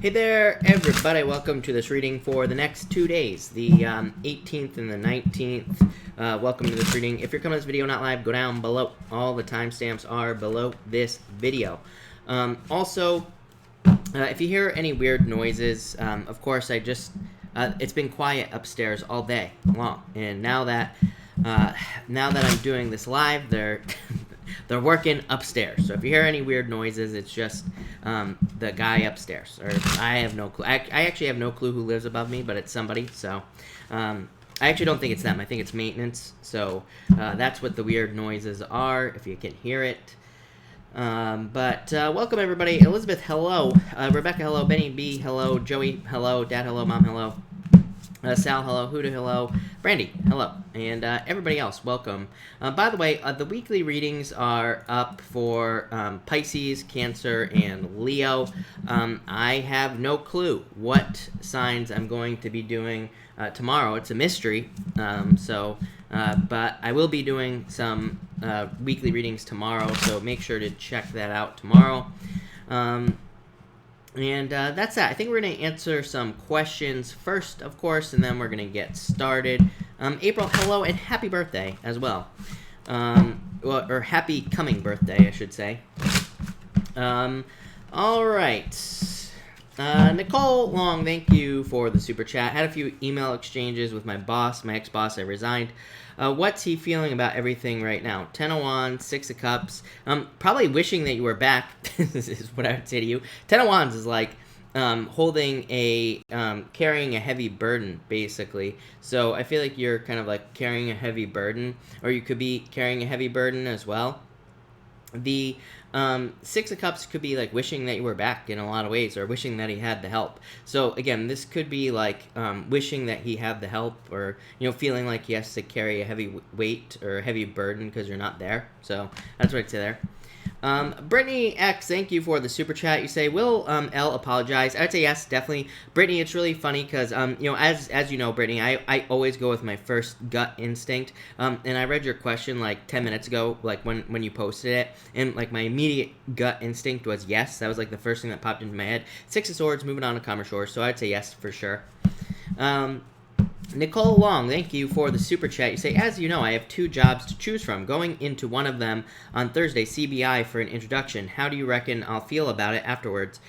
Hey there, everybody. Welcome to this reading for the next 2 days, the 18th and the 19th. Welcome to this reading. If you're coming to this video not live, go down below. All the timestamps are below this video. Also, if you hear any weird noises, of course, it's been quiet upstairs all day long, and now that I'm doing this live, they're working upstairs. So if you hear any weird noises, it's just the guy upstairs. Or I have no clue. I actually have no clue who lives above me, but it's somebody. So I actually don't think it's them. I think it's maintenance. So that's what the weird noises are, if you can hear it. But welcome, everybody. Elizabeth, hello. Rebecca, hello. Benny B, hello. Joey, hello. Dad, hello. Mom, hello. Sal, hello. Huda, hello. Brandy, hello. And everybody else, welcome. By the way, the weekly readings are up for Pisces, Cancer, and Leo. I have no clue what signs I'm going to be doing tomorrow. It's a mystery. But I will be doing some weekly readings tomorrow, so make sure to check that out tomorrow. And that's that. I think we're going to answer some questions first, of course, and then we're going to get started. April, hello, and happy birthday as well. Or happy coming birthday, I should say. All right. Nicole Long, thank you for the super chat. Had a few email exchanges with my boss, my ex-boss. I resigned. What's he feeling about everything right now? 10 of Wands, 6 of Cups. Probably wishing that you were back. This is what I would say to you. 10 of Wands is like carrying a heavy burden, basically. So I feel like you're kind of like carrying a heavy burden, or you could be carrying a heavy burden as well. The 6 of Cups could be like wishing that you were back in a lot of ways, or wishing that he had the help. So again, this could be like wishing that he had the help, or feeling like he has to carry a heavy weight or a heavy burden because you're not there. So that's what I'd say there. Brittany X, thank you for the super chat. You say, will L apologize? I would say yes, definitely. Brittany, it's really funny because, as you know, Brittany, I always go with my first gut instinct. And I read your question like 10 minutes ago, like when you posted it, and like my immediate gut instinct was yes. That was like the first thing that popped into my head. 6 of Swords, moving on to Calmer Shores, so I'd say yes for sure. Nicole Long, thank you for the super chat. You say, as you know, I have 2 jobs to choose from. Going into one of them on Thursday, CBI, for an introduction. How do you reckon I'll feel about it afterwards?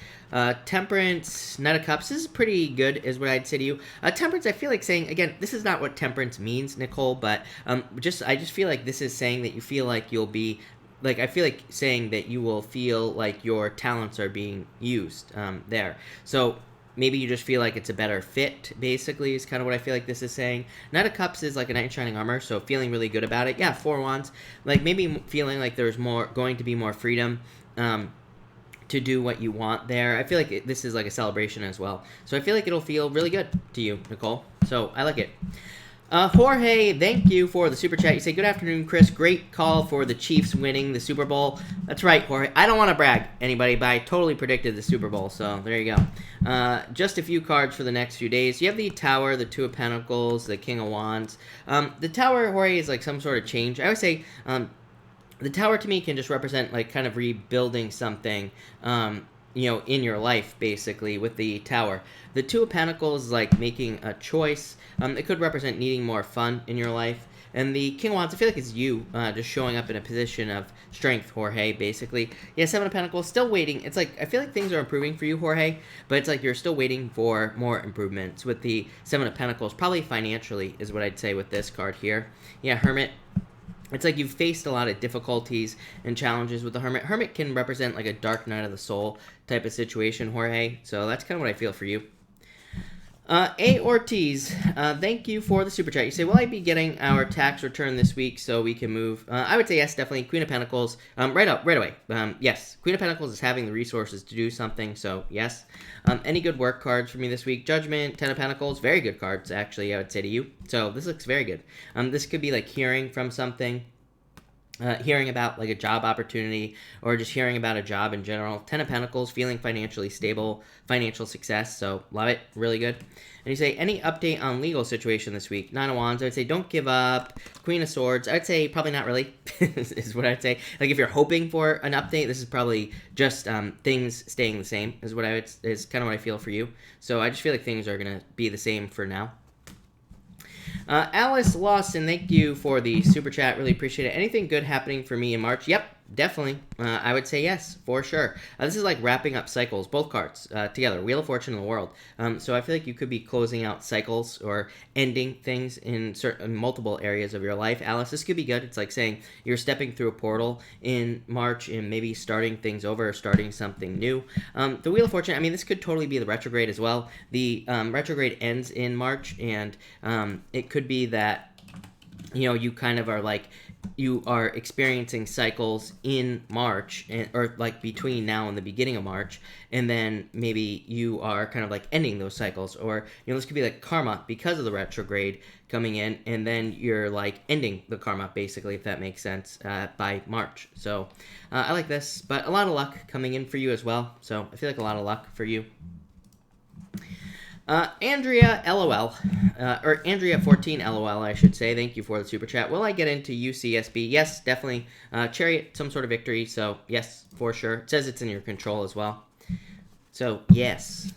Temperance, Knight of Cups, this is pretty good, is what I'd say to you. Temperance, I feel like saying, again, this is not what temperance means, Nicole, but I just feel like this is saying that you feel like you'll be, like, I feel like saying that you will feel like your talents are being used there. So maybe you just feel like it's a better fit, basically, is kind of what I feel like this is saying. Knight of Cups is like a knight in shining armor, so feeling really good about it. Yeah, 4 Wands, like maybe feeling like there's going to be more freedom to do what you want there. I feel like this is like a celebration as well. So I feel like it'll feel really good to you, Nicole. So I like it. Jorge, thank you for the super chat. You say, good afternoon, Chris. Great call for the Chiefs winning the Super Bowl. That's right, Jorge. I don't want to brag anybody, but I totally predicted the Super Bowl, so there you go. Just a few cards for the next few days. You have the Tower, the 2 of Pentacles, the King of Wands. The Tower, Jorge, is like some sort of change. I would say the Tower to me can just represent like kind of rebuilding something, in your life, basically, with the Tower. The 2 of Pentacles is like making a choice. It could represent needing more fun in your life. And the King of Wands, I feel like it's you just showing up in a position of strength, Jorge, basically. Yeah, 7 of Pentacles, still waiting. It's like, I feel like things are improving for you, Jorge, but it's like you're still waiting for more improvements with the 7 of Pentacles. Probably financially is what I'd say with this card here. Yeah, Hermit. It's like you've faced a lot of difficulties and challenges with the Hermit. Hermit can represent like a dark night of the soul type of situation, Jorge. So that's kind of what I feel for you. A. Ortiz, thank you for the super chat. You say, will I be getting our tax return this week so we can move? I would say yes, definitely. Queen of Pentacles, right away. Yes, Queen of Pentacles is having the resources to do something, so yes. Any good work cards for me this week? Judgment, 10 of Pentacles, very good cards, actually, I would say to you. So this looks very good. This could be like hearing from something. hearing about like a job opportunity or just hearing about a job in general. 10 of Pentacles, feeling financially stable, financial success. So love it, really good. And you say, any update on legal situation this week? 9 of Wands, I would say don't give up. Queen of Swords, I'd say probably not really, is what I'd say. Like if you're hoping for an update, this is probably just things staying the same is what is kind of what I feel for you. So I just feel like things are going to be the same for now. Alice Lawson, thank you for the super chat. Really appreciate it. Anything good happening for me in March? Yep, definitely. I would say yes, for sure. This is like wrapping up cycles, both cards together. Wheel of Fortune and the World. So I feel like you could be closing out cycles or ending things in certain multiple areas of your life. Alice, this could be good. It's like saying you're stepping through a portal in March and maybe starting things over or starting something new. The Wheel of Fortune, I mean, this could totally be the retrograde as well. The retrograde ends in March, and it could be that, you know, you kind of are like, you are experiencing cycles in March, or like between now and the beginning of March, and then maybe you are kind of like ending those cycles, or, you know, this could be like karma because of the retrograde coming in, and then you're like ending the karma, basically, if that makes sense, by March. So I like this, but a lot of luck coming in for you as well. So I feel like a lot of luck for you. Andrea LOL, or Andrea 14 LOL, I should say. Thank you for the super chat. Will I get into UCSB? Yes, definitely. Chariot, some sort of victory. So yes, for sure. It says it's in your control as well. So yes.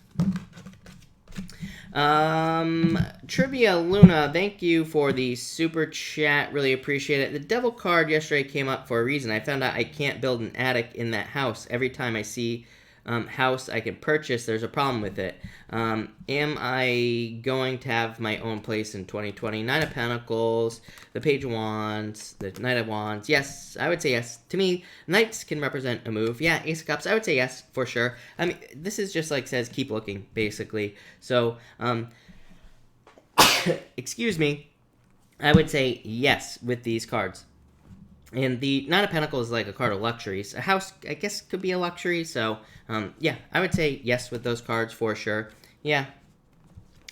Trivia Luna, thank you for the super chat. Really appreciate it. The Devil card yesterday came up for a reason. I found out I can't build an attic in that house. Every time I see house I can purchase, there's a problem with it. Am I going to have my own place in 2020? 9 of Pentacles, the Page of Wands, the Knight of Wands. Yes, I would say yes. To me, Knights can represent a move. Yeah, Ace of Cups, I would say yes, for sure. I mean, this is just like says keep looking, basically. So, excuse me, I would say yes with these cards. And the Nine of Pentacles is like a card of luxuries. A house, I guess, could be a luxury. So, yeah, I would say yes with those cards for sure. Yeah.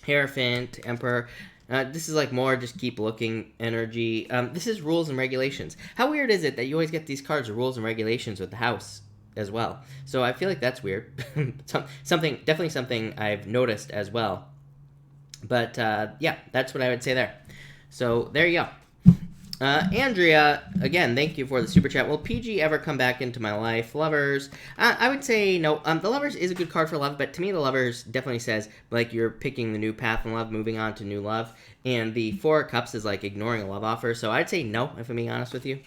Hierophant, Emperor. This is like more just keep looking energy. This is rules and regulations. How weird is it that you always get these cards of rules and regulations with the house as well? So I feel like that's weird. Definitely something I've noticed as well. But, yeah, that's what I would say there. So there you go. Andrea, again, thank you for the super chat. Will PG ever come back into my life? Lovers, I would say no. The Lovers is a good card for love, but to me, the Lovers definitely says, like, you're picking the new path in love, moving on to new love. And the Four of Cups is, like, ignoring a love offer. So I'd say no, if I'm being honest with you.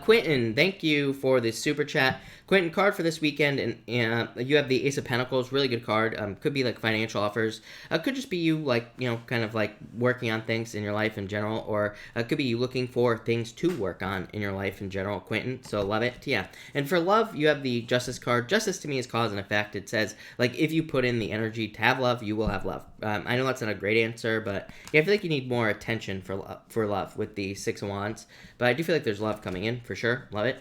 Quentin, thank you for the super chat. Quentin, card for this weekend, and you have the Ace of Pentacles, really good card. Could be like financial offers. Could just be you, like, you know, kind of like working on things in your life in general, or could be you looking for things to work on in your life in general, Quentin. So love it. Yeah. And for love, you have the Justice card. Justice to me is cause and effect. It says, like, if you put in the energy to have love, you will have love. I know that's not a great answer, but yeah, I feel like you need more attention for love with the Six of Wands. But I do feel like there's love coming in for sure. Love it.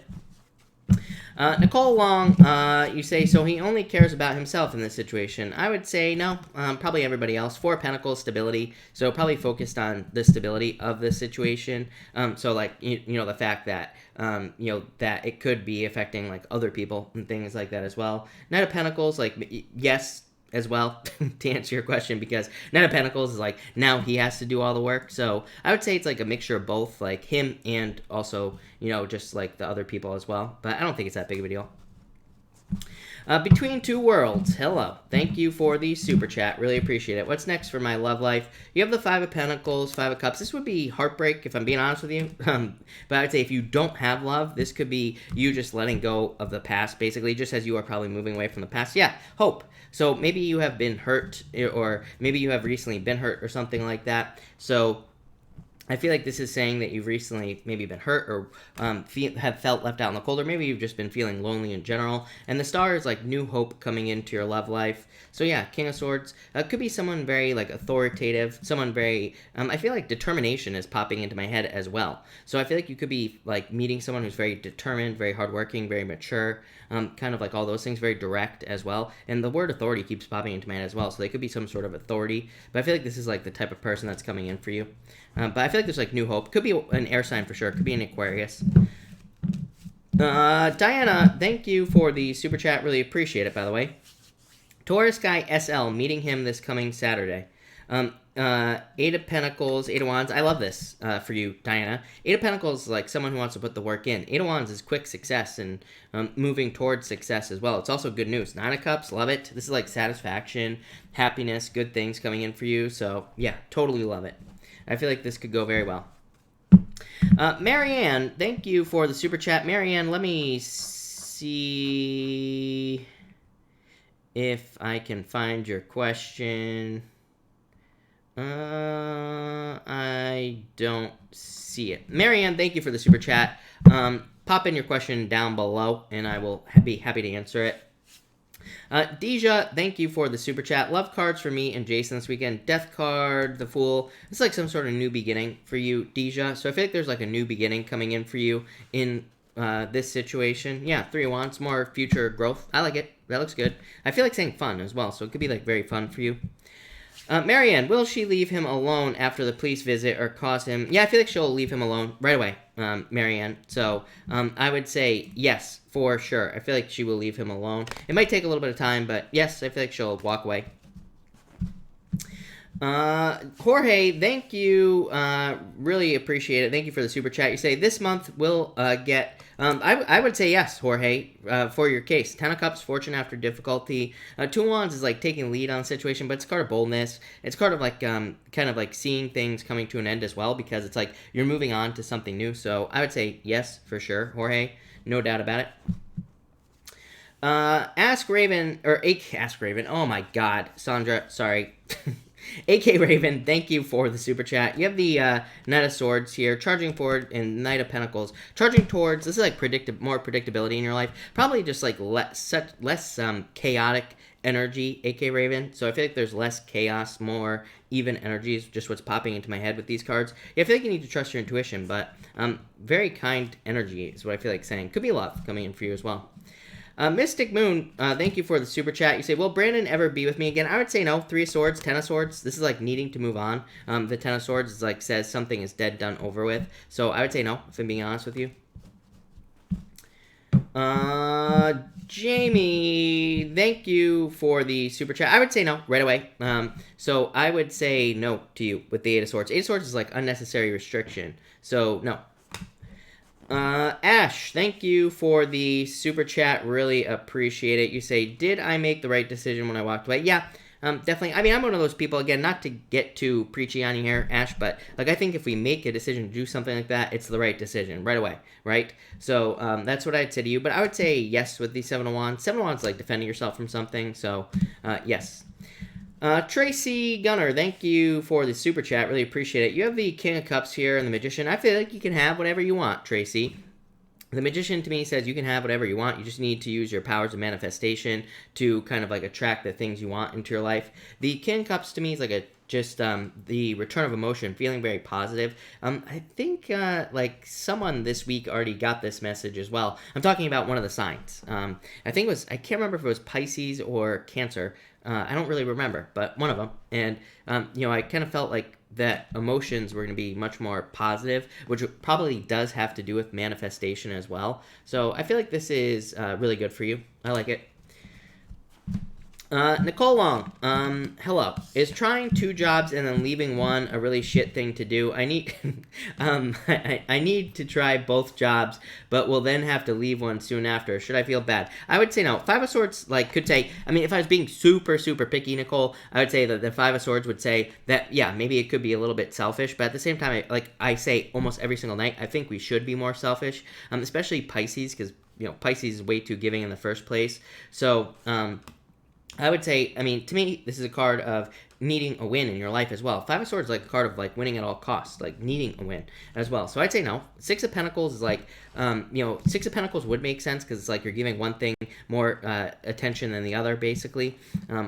Nicole Long, you say, so he only cares about himself in this situation. I would say no, probably everybody else. Four of Pentacles, stability, so probably focused on the stability of the situation. So like, you know, the fact that, you know, that it could be affecting like other people and things like that as well. Knight of Pentacles, like, yes, as well, to answer your question, because Knight of Pentacles is like, now he has to do all the work. So I would say it's like a mixture of both, like him and also, you know, just like the other people as well. But I don't think it's that big of a deal. Between Two Worlds, hello. Thank you for the super chat. Really appreciate it. What's next for my love life? You have the Five of Pentacles, Five of Cups. This would be heartbreak, if I'm being honest with you. But I would say if you don't have love, this could be you just letting go of the past, basically, just as you are probably moving away from the past. Yeah, hope. So maybe you have been hurt, or maybe you have recently been hurt or something like that. So I feel like this is saying that you've recently maybe been hurt, or have felt left out in the cold, or maybe you've just been feeling lonely in general. And the Star is like new hope coming into your love life. So yeah, King of Swords could be someone very like authoritative, someone very, I feel like determination is popping into my head as well. So I feel like you could be like meeting someone who's very determined, very hardworking, very mature, kind of like all those things, very direct as well. And the word authority keeps popping into my head as well. So they could be some sort of authority. But I feel like this is like the type of person that's coming in for you. But I feel feel like there's like new hope. Could be an air sign for sure. Could be an Aquarius. Diana, thank you for the super chat. Really appreciate it, by the way. Taurus guy SL, meeting him this coming Saturday. Eight of Pentacles, Eight of Wands. I love this for you, Diana. Eight of Pentacles is like someone who wants to put the work in. Eight of Wands is quick success and moving towards success as well. It's also good news. Nine of Cups, love it. This is like satisfaction, happiness, good things coming in for you. So, yeah, totally love it. I feel like this could go very well. Marianne, thank you for the super chat. Marianne, let me see if I can find your question. I don't see it. Marianne, thank you for the super chat. Pop in your question down below, and I will be happy to answer it. Deja, thank you for the super chat. Love cards for me and Jason this weekend. Death card, the Fool. It's like some sort of new beginning for you, Deja. So I feel like there's like a new beginning coming in for you in this situation. Yeah, Three of Wands, more future growth. I like it. That looks good. I feel like saying fun as well, so it could be like very fun for you. Marianne, will she leave him alone after the police visit or cause him... Yeah, I feel like she'll leave him alone right away, Marianne. So, I would say yes, for sure. I feel like she will leave him alone. It might take a little bit of time, but yes, I feel like she'll walk away. Jorge, thank you. Really appreciate it. Thank you for the super chat. You say this month we'll get... I would say yes, Jorge, for your case. Ten of Cups, fortune after difficulty. Two of Wands is like taking lead on the situation, but it's a card of boldness. It's card of like kind of like seeing things coming to an end as well, because it's like you're moving on to something new. So I would say yes, for sure, Jorge. No doubt about it. Ask Raven. Oh my God, Sandra, sorry. AK Raven, thank you for the super chat. You have the Knight of Swords here, charging forward, and Knight of Pentacles. Charging towards, this is like more predictability in your life. Probably just like less chaotic energy, AK Raven. So I feel like there's less chaos, more even energy is just what's popping into my head with these cards. Yeah, I feel like you need to trust your intuition, but very kind energy is what I feel like saying. Could be love coming in for you as well. Mystic Moon, thank you for the super chat. You say, will Brandon ever be with me again? I would say no. Three of Swords, Ten of Swords. This is like needing to move on. The Ten of Swords is like says something is dead, done, over with. So I would say no, if I'm being honest with you. Jamie, thank you for the super chat. I would say no right away. So I would say no to you with the Eight of Swords. Eight of Swords is like unnecessary restriction. So no. Ash, thank you for the super chat. Really appreciate it. You say, did I make the right decision when I walked away? Yeah, definitely. I mean, I'm one of those people, again, not to get too preachy on you here, Ash, but like I think if we make a decision to do something like that, it's the right decision right away, right? So that's what I'd say to you. But I would say yes with the Seven of Wands. Seven of Wands is like defending yourself from something, so yes. Tracy Gunner, thank you for the super chat. Really appreciate it. You have the King of Cups here and the Magician. I feel like you can have whatever you want, Tracy. The Magician to me says you can have whatever you want. You just need to use your powers of manifestation to kind of like attract the things you want into your life. The King of Cups to me is like the return of emotion, feeling very positive. I think like someone this week already got this message as well. I'm talking about one of the signs. I think it was, I can't remember if it was Pisces or Cancer. I don't really remember, but one of them. And, you know, I kind of felt like that emotions were going to be much more positive, which probably does have to do with manifestation as well. So I feel like this is really good for you. I like it. Nicole Long, hello. Is trying 2 jobs and then leaving one a really shit thing to do? I need, I need to try both jobs, but will then have to leave one soon after. Should I feel bad? I would say no. Five of Swords, like, could say, I mean, if I was being super, super picky, Nicole, I would say that the Five of Swords would say that, yeah, maybe it could be a little bit selfish, but at the same time, I say almost every single night, I think we should be more selfish, especially Pisces, because, you know, Pisces is way too giving in the first place. So, I would say, I mean, to me, this is a card of needing a win in your life as well. Five of Swords is like a card of like winning at all costs, like needing a win as well. So I'd say no. Six of Pentacles is like, you know, Six of Pentacles would make sense because it's like you're giving one thing more attention than the other, basically.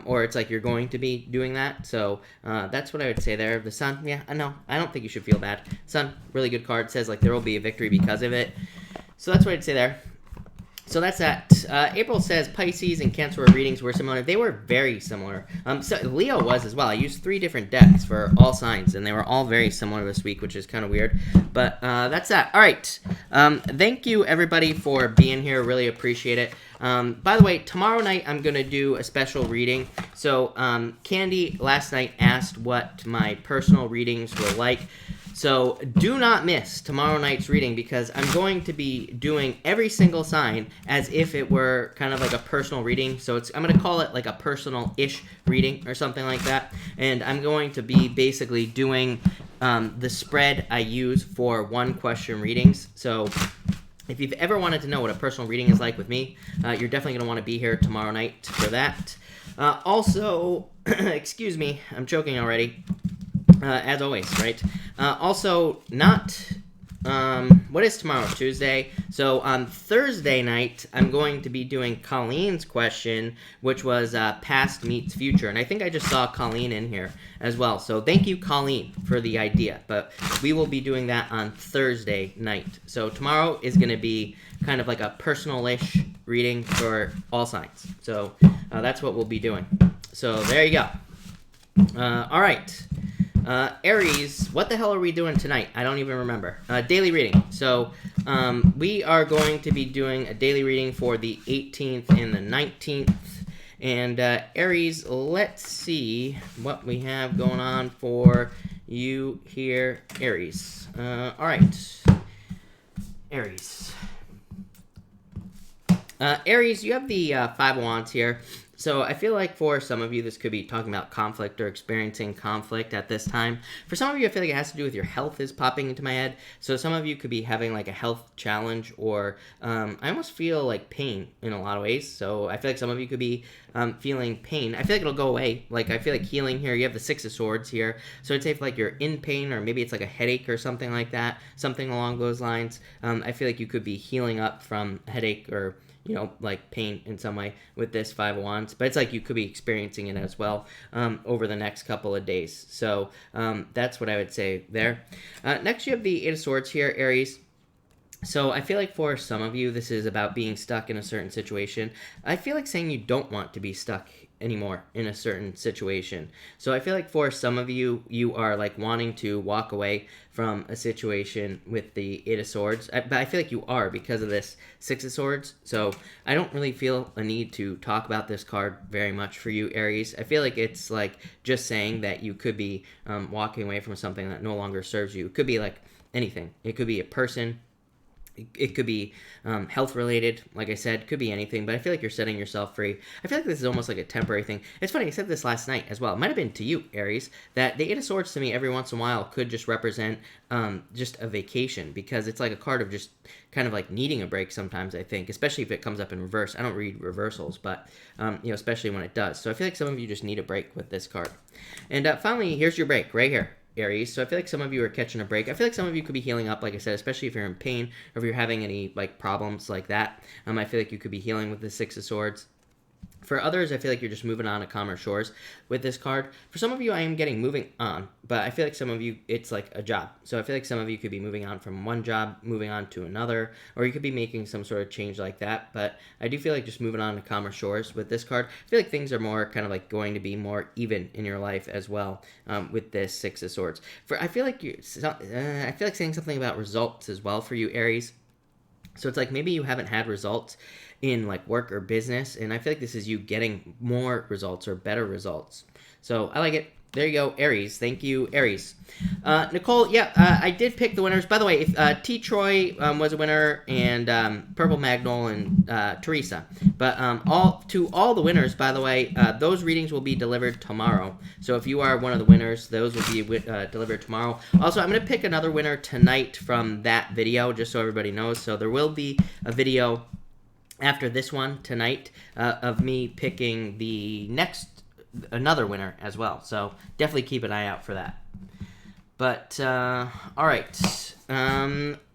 Or it's like you're going to be doing that. So that's what I would say there. The Sun, yeah, no, I don't think you should feel bad. Sun, really good card. Says like there will be a victory because of it. So that's what I'd say there. So that's that. April says Pisces and Cancer readings were similar. They were very similar. So Leo was as well. I used 3 different decks for all signs, and they were all very similar this week, which is kind of weird. But that's that. All right. Thank you, everybody, for being here. Really appreciate it. By the way, tomorrow night I'm going to do a special reading. So Candy last night asked what my personal readings were like. So do not miss tomorrow night's reading because I'm going to be doing every single sign as if it were kind of like a personal reading. So I'm going to call it like a personal-ish reading or something like that. And I'm going to be basically doing the spread I use for one-question readings. So if you've ever wanted to know what a personal reading is like with me, you're definitely going to want to be here tomorrow night for that. Also, excuse me, I'm choking already. As always, right? Also, what is tomorrow? Tuesday. So on Thursday night, I'm going to be doing Colleen's question, which was past meets future. And I think I just saw Colleen in here as well. So thank you, Colleen, for the idea. But we will be doing that on Thursday night. So tomorrow is going to be kind of like a personal-ish reading for all signs. So that's what we'll be doing. So there you go. All right. Aries, what the hell are we doing tonight? I don't even remember. Daily reading. So we are going to be doing a daily reading for the 18th and the 19th. And Aries, let's see what we have going on for you here, Aries. All right. Aries. Aries, you have the 5 of Wands here. So I feel like for some of you, this could be talking about conflict or experiencing conflict at this time. For some of you, I feel like it has to do with your health is popping into my head. So some of you could be having like a health challenge or I almost feel like pain in a lot of ways. So I feel like some of you could be feeling pain. I feel like it'll go away. Like I feel like healing here. You have the 6 of Swords here. So I'd say if like you're in pain or maybe it's like a headache or something like that, something along those lines, I feel like you could be healing up from a headache or like pain in some way with this 5 of Wands. But it's like you could be experiencing it as well over the next couple of days. So that's what I would say there. Next, you have the 8 of Swords here, Aries. So I feel like for some of you, this is about being stuck in a certain situation. I feel like saying you don't want to be stuck anymore in a certain situation. So I feel like for some of you, you are like wanting to walk away from a situation with the 8 of Swords. But I feel like you are because of this 6 of Swords. So I don't really feel a need to talk about this card very much for you, Aries. I feel like it's like just saying that you could be walking away from something that no longer serves you. It could be like anything. It could be a person. It could be health related, like I said, could be anything, but I feel like you're setting yourself free. I feel like this is almost like a temporary thing. It's funny, I said this last night as well. It might have been to you, Aries, that the 8 of Swords to me every once in a while could just represent just a vacation because it's like a card of just kind of like needing a break sometimes, I think, especially if it comes up in reverse. I don't read reversals, but, especially when it does. So I feel like some of you just need a break with this card. And finally, here's your break right here. Aries. So I feel like some of you are catching a break. I feel like some of you could be healing up, like I said, especially if you're in pain or if you're having any like problems like that. I feel like you could be healing with the 6 of Swords. For others, I feel like you're just moving on to calmer shores with this card. For some of you, I am getting moving on, but I feel like some of you, it's like a job. So I feel like some of you could be moving on from one job, moving on to another, or you could be making some sort of change like that. But I do feel like just moving on to calmer shores with this card. I feel like things are more kind of like going to be more even in your life as well with this 6 of Swords. I feel like saying something about results as well for you, Aries. So it's like maybe you haven't had results in like work or business, and I feel like this is you getting more results or better results. So I like it. There you go, Aries. Thank you, Aries. Nicole, I did pick the winners. By the way, if T. Troy was a winner, and Purple Magnol and Teresa. But all the winners, by the way, those readings will be delivered tomorrow. So if you are one of the winners, those will be delivered tomorrow. Also, I'm going to pick another winner tonight from that video, just so everybody knows. So there will be a video after this one tonight of me picking another winner as well. So definitely keep an eye out for that. But, all right.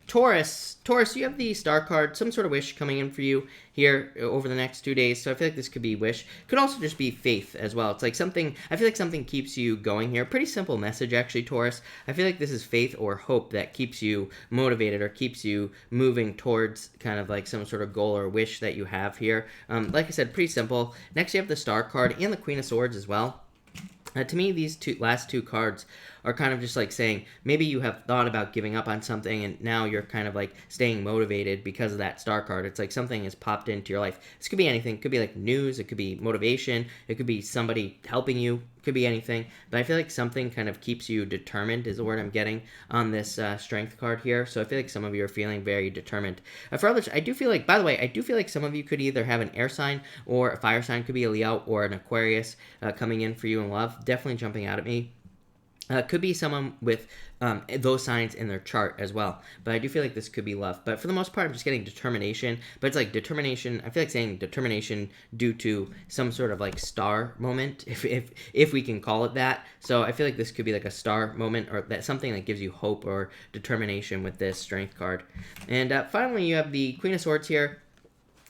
Taurus, you have the star card, some sort of wish coming in for you here over the next 2 days. So I feel like this could be wish. Could also just be faith as well. It's like something, I feel like something keeps you going here. Pretty simple message, actually, Taurus. I feel like this is faith or hope that keeps you motivated or keeps you moving towards kind of like some sort of goal or wish that you have here. Like I said, pretty simple. Next, you have the star card and the Queen of Swords as well. To me, these last two cards are kind of just like saying maybe you have thought about giving up on something and now you're kind of like staying motivated because of that star card. It's like something has popped into your life. This could be anything. It could be like news. It could be motivation. It could be somebody helping you. It could be anything. But I feel like something kind of keeps you determined is the word I'm getting on this strength card here. So I feel like some of you are feeling very determined. For others, I do feel like, by the way, I do feel like some of you could either have an air sign or a fire sign. Could be a Leo or an Aquarius coming in for you in love. Definitely jumping out at me. Could be someone with those signs in their chart as well. But I do feel like this could be love. But for the most part, I'm just getting determination. But it's like determination. I feel like saying determination due to some sort of like star moment, if we can call it that. So I feel like this could be like a star moment or that something that gives you hope or determination with this strength card. And finally, you have the Queen of Swords here.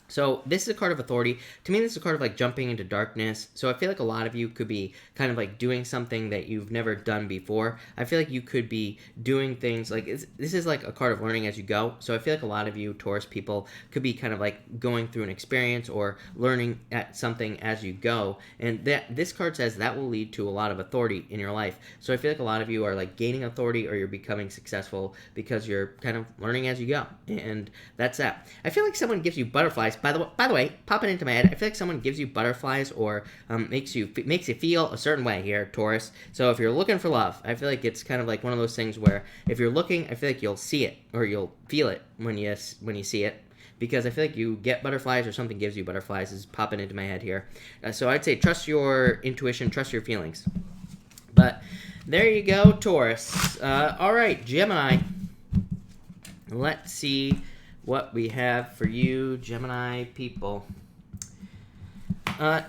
So this is a card of authority. To me, this is a card of like jumping into darkness. So I feel like a lot of you could be kind of like doing something that you've never done before. I feel like you could be doing things like this is like a card of learning as you go. So I feel like a lot of you Taurus people could be kind of like going through an experience or learning at something as you go. And that this card says that will lead to a lot of authority in your life. So I feel like a lot of you are like gaining authority or you're becoming successful because you're kind of learning as you go. And that's that. I feel like someone gives you butterflies. By the way, popping into my head, I feel like someone gives you butterflies or makes you feel a certain way here, Taurus. So if you're looking for love, I feel like it's kind of like one of those things where if you're looking, I feel like you'll see it or you'll feel it when you see it. Because I feel like you get butterflies or something gives you butterflies is popping into my head here. So I'd say trust your intuition, trust your feelings. But there you go, Taurus. All right, Gemini. Let's see what we have for you, Gemini people.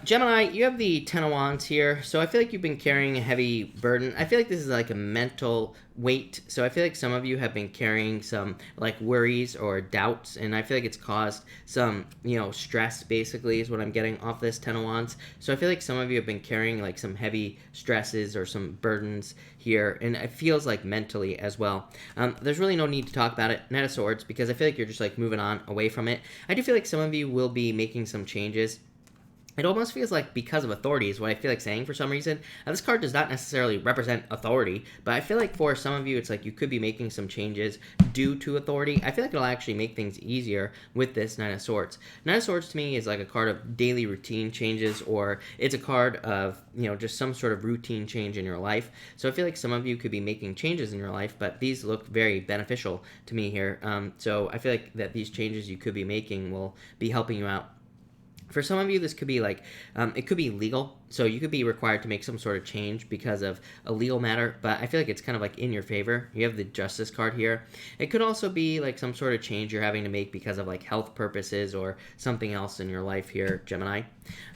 Gemini, you have the Ten of Wands here, so I feel like you've been carrying a heavy burden. I feel like this is like a mental weight, so I feel like some of you have been carrying some like worries or doubts, and I feel like it's caused some, stress basically is what I'm getting off this Ten of Wands. So I feel like some of you have been carrying like some heavy stresses or some burdens here, and it feels like mentally as well. There's really no need to talk about it, Knight of Swords, because I feel like you're just like moving on away from it. I do feel like some of you will be making some changes. It almost feels like because of authority is what I feel like saying for some reason. Now, this card does not necessarily represent authority, but I feel like for some of you, it's like you could be making some changes due to authority. I feel like it'll actually make things easier with this Knight of Swords. Knight of Swords to me is like a card of daily routine changes, or it's a card of, just some sort of routine change in your life. So I feel like some of you could be making changes in your life, but these look very beneficial to me here. So I feel like that these changes you could be making will be helping you out. For some of you, this could be like, it could be legal. So you could be required to make some sort of change because of a legal matter. But I feel like it's kind of like in your favor. You have the Justice card here. It could also be like some sort of change you're having to make because of like health purposes or something else in your life here, Gemini.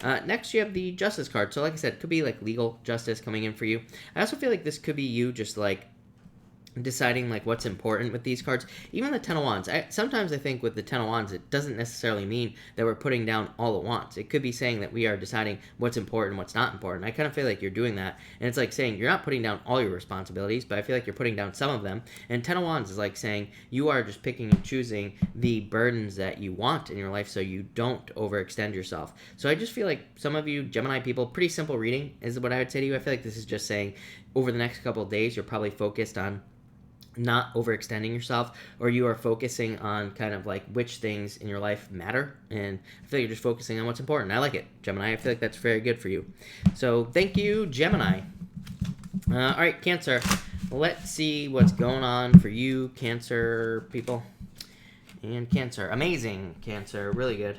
Next, you have the Justice card. So like I said, it could be like legal justice coming in for you. I also feel like this could be you just like deciding like what's important with these cards. Even the Ten of Wands, sometimes I think with the Ten of Wands it doesn't necessarily mean that we're putting down all the wands. It could be saying that we are deciding what's important and what's not important. I kind of feel like you're doing that, and it's like saying you're not putting down all your responsibilities, but I feel like you're putting down some of them. And Ten of Wands is like saying you are just picking and choosing the burdens that you want in your life so you don't overextend yourself. So I just feel like some of you Gemini people, pretty simple reading is what I would say to you. I feel like this is just saying over the next couple of days you're probably focused on not overextending yourself, or you are focusing on kind of like which things in your life matter, and I feel like you're just focusing on what's important. I like it, Gemini. I feel like that's very good for you. So thank you, Gemini. All right, Cancer. Let's see what's going on for you, Cancer people. And Cancer, amazing, Cancer, really good.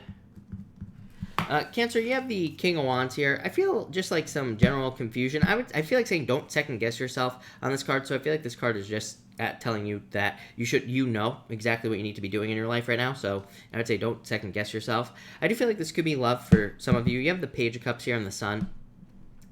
Cancer, you have the King of Wands here. I feel just like some general confusion. I feel like saying don't second guess yourself on this card. So I feel like this card is just telling you that you know exactly what you need to be doing in your life right now. So I would say don't second guess yourself. I do feel like this could be love for some of you. You have the Page of Cups here and the Sun.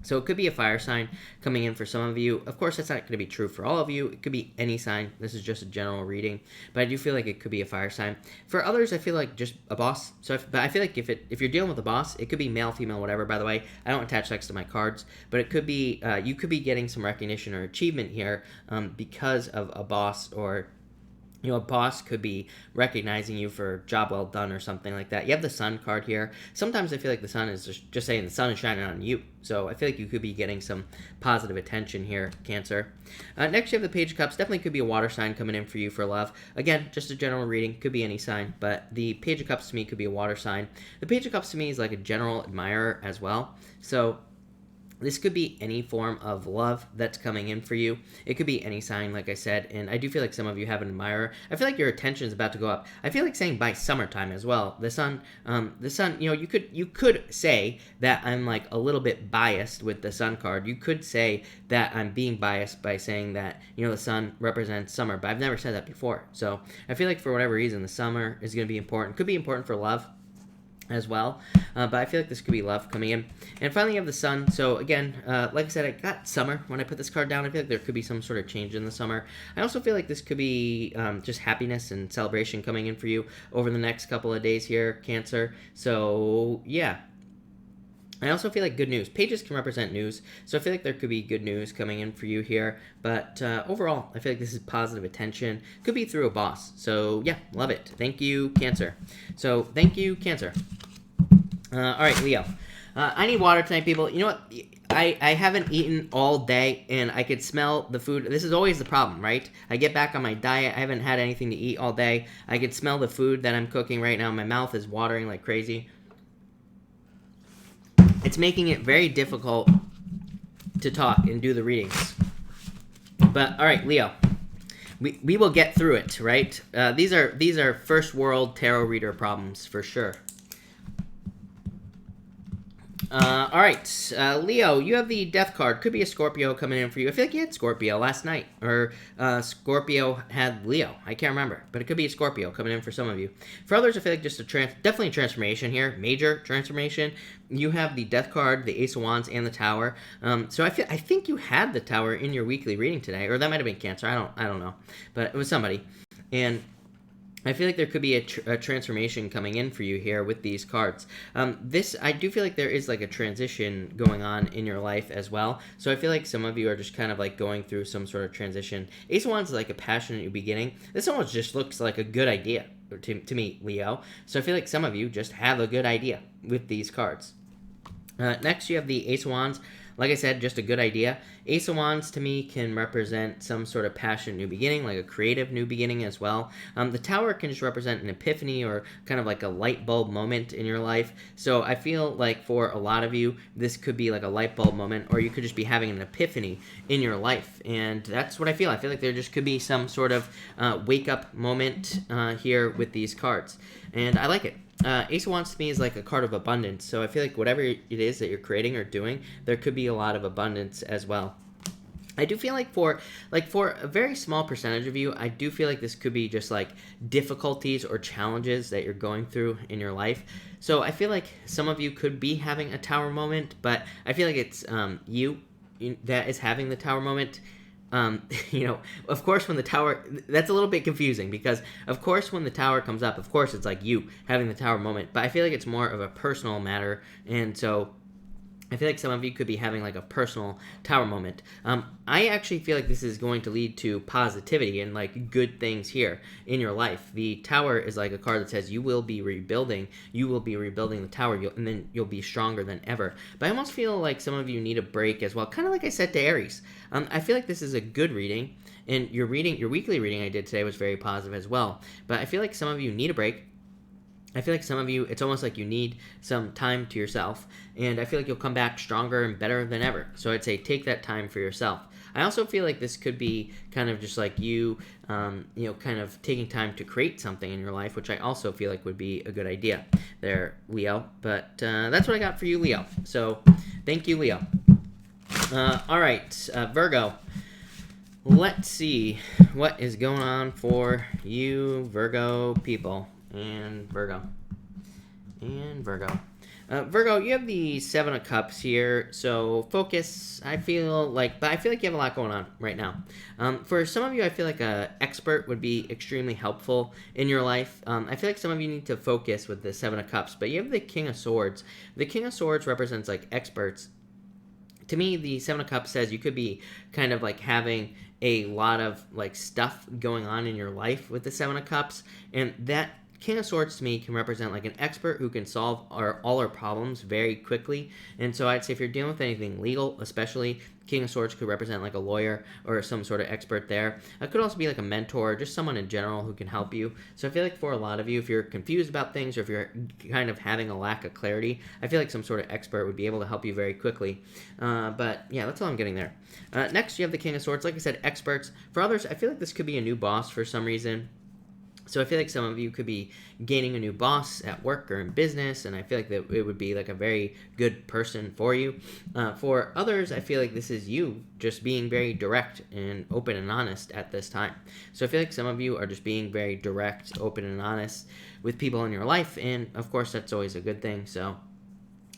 So it could be a fire sign coming in for some of you. Of course, that's not going to be true for all of you. It could be any sign. This is just a general reading, but I do feel like it could be a fire sign. For others, I feel like just a boss. But I feel like if you're dealing with a boss, it could be male, female, whatever. By the way, I don't attach sex to my cards, but it could be you could be getting some recognition or achievement here because of a boss, or a boss could be recognizing you for job well done or something like that. You have the sun card here. Sometimes I feel like the sun is just saying the sun is shining on you. So I feel like you could be getting some positive attention here, Cancer. Next, you have the Page of Cups. Definitely could be a water sign coming in for you for love. Again, just a general reading. Could be any sign, but the Page of Cups to me could be a water sign. The Page of Cups to me is like a general admirer as well. So this could be any form of love that's coming in for you. It could be any sign, like I said, and I do feel like some of you have an admirer. I feel like your attention is about to go up. I feel like saying by summertime as well. The sun, you could say that I'm like a little bit biased with the sun card. You could say that I'm being biased by saying that, the sun represents summer, but I've never said that before. So I feel like for whatever reason, the summer is going to be important. Could be important for love as well, but I feel like this could be love coming in. And finally you have the sun. So again, like I said, I got summer when I put this card down. I feel like there could be some sort of change in the summer. I also feel like this could be just happiness and celebration coming in for you over the next couple of days here, Cancer. So yeah, I also feel like good news. Pages can represent news, so I feel like there could be good news coming in for you here. But overall, I feel like this is positive attention. Could be through a boss. So yeah, love it. Thank you, Cancer. So thank you, Cancer. All right, Leo. I need water tonight, people. You know what? I haven't eaten all day, and I could smell the food. This is always the problem, right? I get back on my diet. I haven't had anything to eat all day. I could smell the food that I'm cooking right now. My mouth is watering like crazy. It's making it very difficult to talk and do the readings. But all right, Leo, we will get through it, right? These are first world tarot reader problems for sure. All right, Leo, you have the Death card. Could be a Scorpio coming in for you. I feel like you had Scorpio last night, or Scorpio had Leo. I can't remember, but it could be a Scorpio coming in for some of you. For others, I feel like just definitely a transformation here, major transformation. You have the Death card, the Ace of Wands, and the Tower. So I think you had the Tower in your weekly reading today, or that might have been Cancer. I don't know, but it was somebody, and I feel like there could be a transformation coming in for you here with these cards. I do feel like there is like a transition going on in your life as well. So I feel like some of you are just kind of like going through some sort of transition. Ace of Wands is like a passionate new beginning. This almost just looks like a good idea to me, Leo. So I feel like some of you just have a good idea with these cards. Next, you have the Ace of Wands. Like I said, just a good idea. Ace of Wands to me can represent some sort of passionate new beginning, like a creative new beginning as well. The Tower can just represent an epiphany or kind of like a light bulb moment in your life. So I feel like for a lot of you, this could be like a light bulb moment, or you could just be having an epiphany in your life. And that's what I feel. I feel like there just could be some sort of wake up moment here with these cards. And I like it. Ace of Wands to me is like a card of abundance, so I feel like whatever it is that you're creating or doing, there could be a lot of abundance as well. I do feel like for a very small percentage of you, I do feel like this could be just like difficulties or challenges that you're going through in your life. So I feel like some of you could be having a Tower moment, but I feel like it's you that is having the Tower moment. Of course, when the Tower, that's a little bit confusing because, of course, when the Tower comes up, of course, it's like you having the Tower moment, but I feel like it's more of a personal matter, and so I feel like some of you could be having like a personal Tower moment. I actually feel like this is going to lead to positivity and like good things here in your life. The Tower is like a card that says you will be rebuilding. You will be rebuilding the Tower, and then you'll be stronger than ever. But I almost feel like some of you need a break as well. Kind of like I said to Aries. I feel like this is a good reading, and your weekly reading I did today was very positive as well. But I feel like some of you need a break. I feel like some of you, it's almost like you need some time to yourself, and I feel like you'll come back stronger and better than ever. So I'd say take that time for yourself. I also feel like this could be kind of just like you, kind of taking time to create something in your life, which I also feel like would be a good idea there, Leo. But that's what I got for you, Leo. So thank you, Leo. All right, Virgo. Let's see what is going on for you, Virgo people. And Virgo. Virgo, you have the Seven of Cups here, so focus. But I feel like you have a lot going on right now. For some of you, I feel like an expert would be extremely helpful in your life. I feel like some of you need to focus with the Seven of Cups, but you have the King of Swords. The King of Swords represents like experts. To me, the Seven of Cups says you could be kind of like having a lot of like stuff going on in your life with the Seven of Cups, and that King of Swords to me can represent like an expert who can solve all our problems very quickly. And so I'd say if you're dealing with anything legal, especially, King of Swords could represent like a lawyer or some sort of expert there. It could also be like a mentor, just someone in general who can help you. So I feel like for a lot of you, if you're confused about things or if you're kind of having a lack of clarity, I feel like some sort of expert would be able to help you very quickly. But yeah, that's all I'm getting there. Next, you have the King of Swords. Like I said, experts. For others, I feel like this could be a new boss for some reason. So I feel like some of you could be gaining a new boss at work or in business, and I feel like that it would be like a very good person for you. For others, I feel like this is you just being very direct and open and honest at this time. So I feel like some of you are just being very direct, open, and honest with people in your life, and of course that's always a good thing. So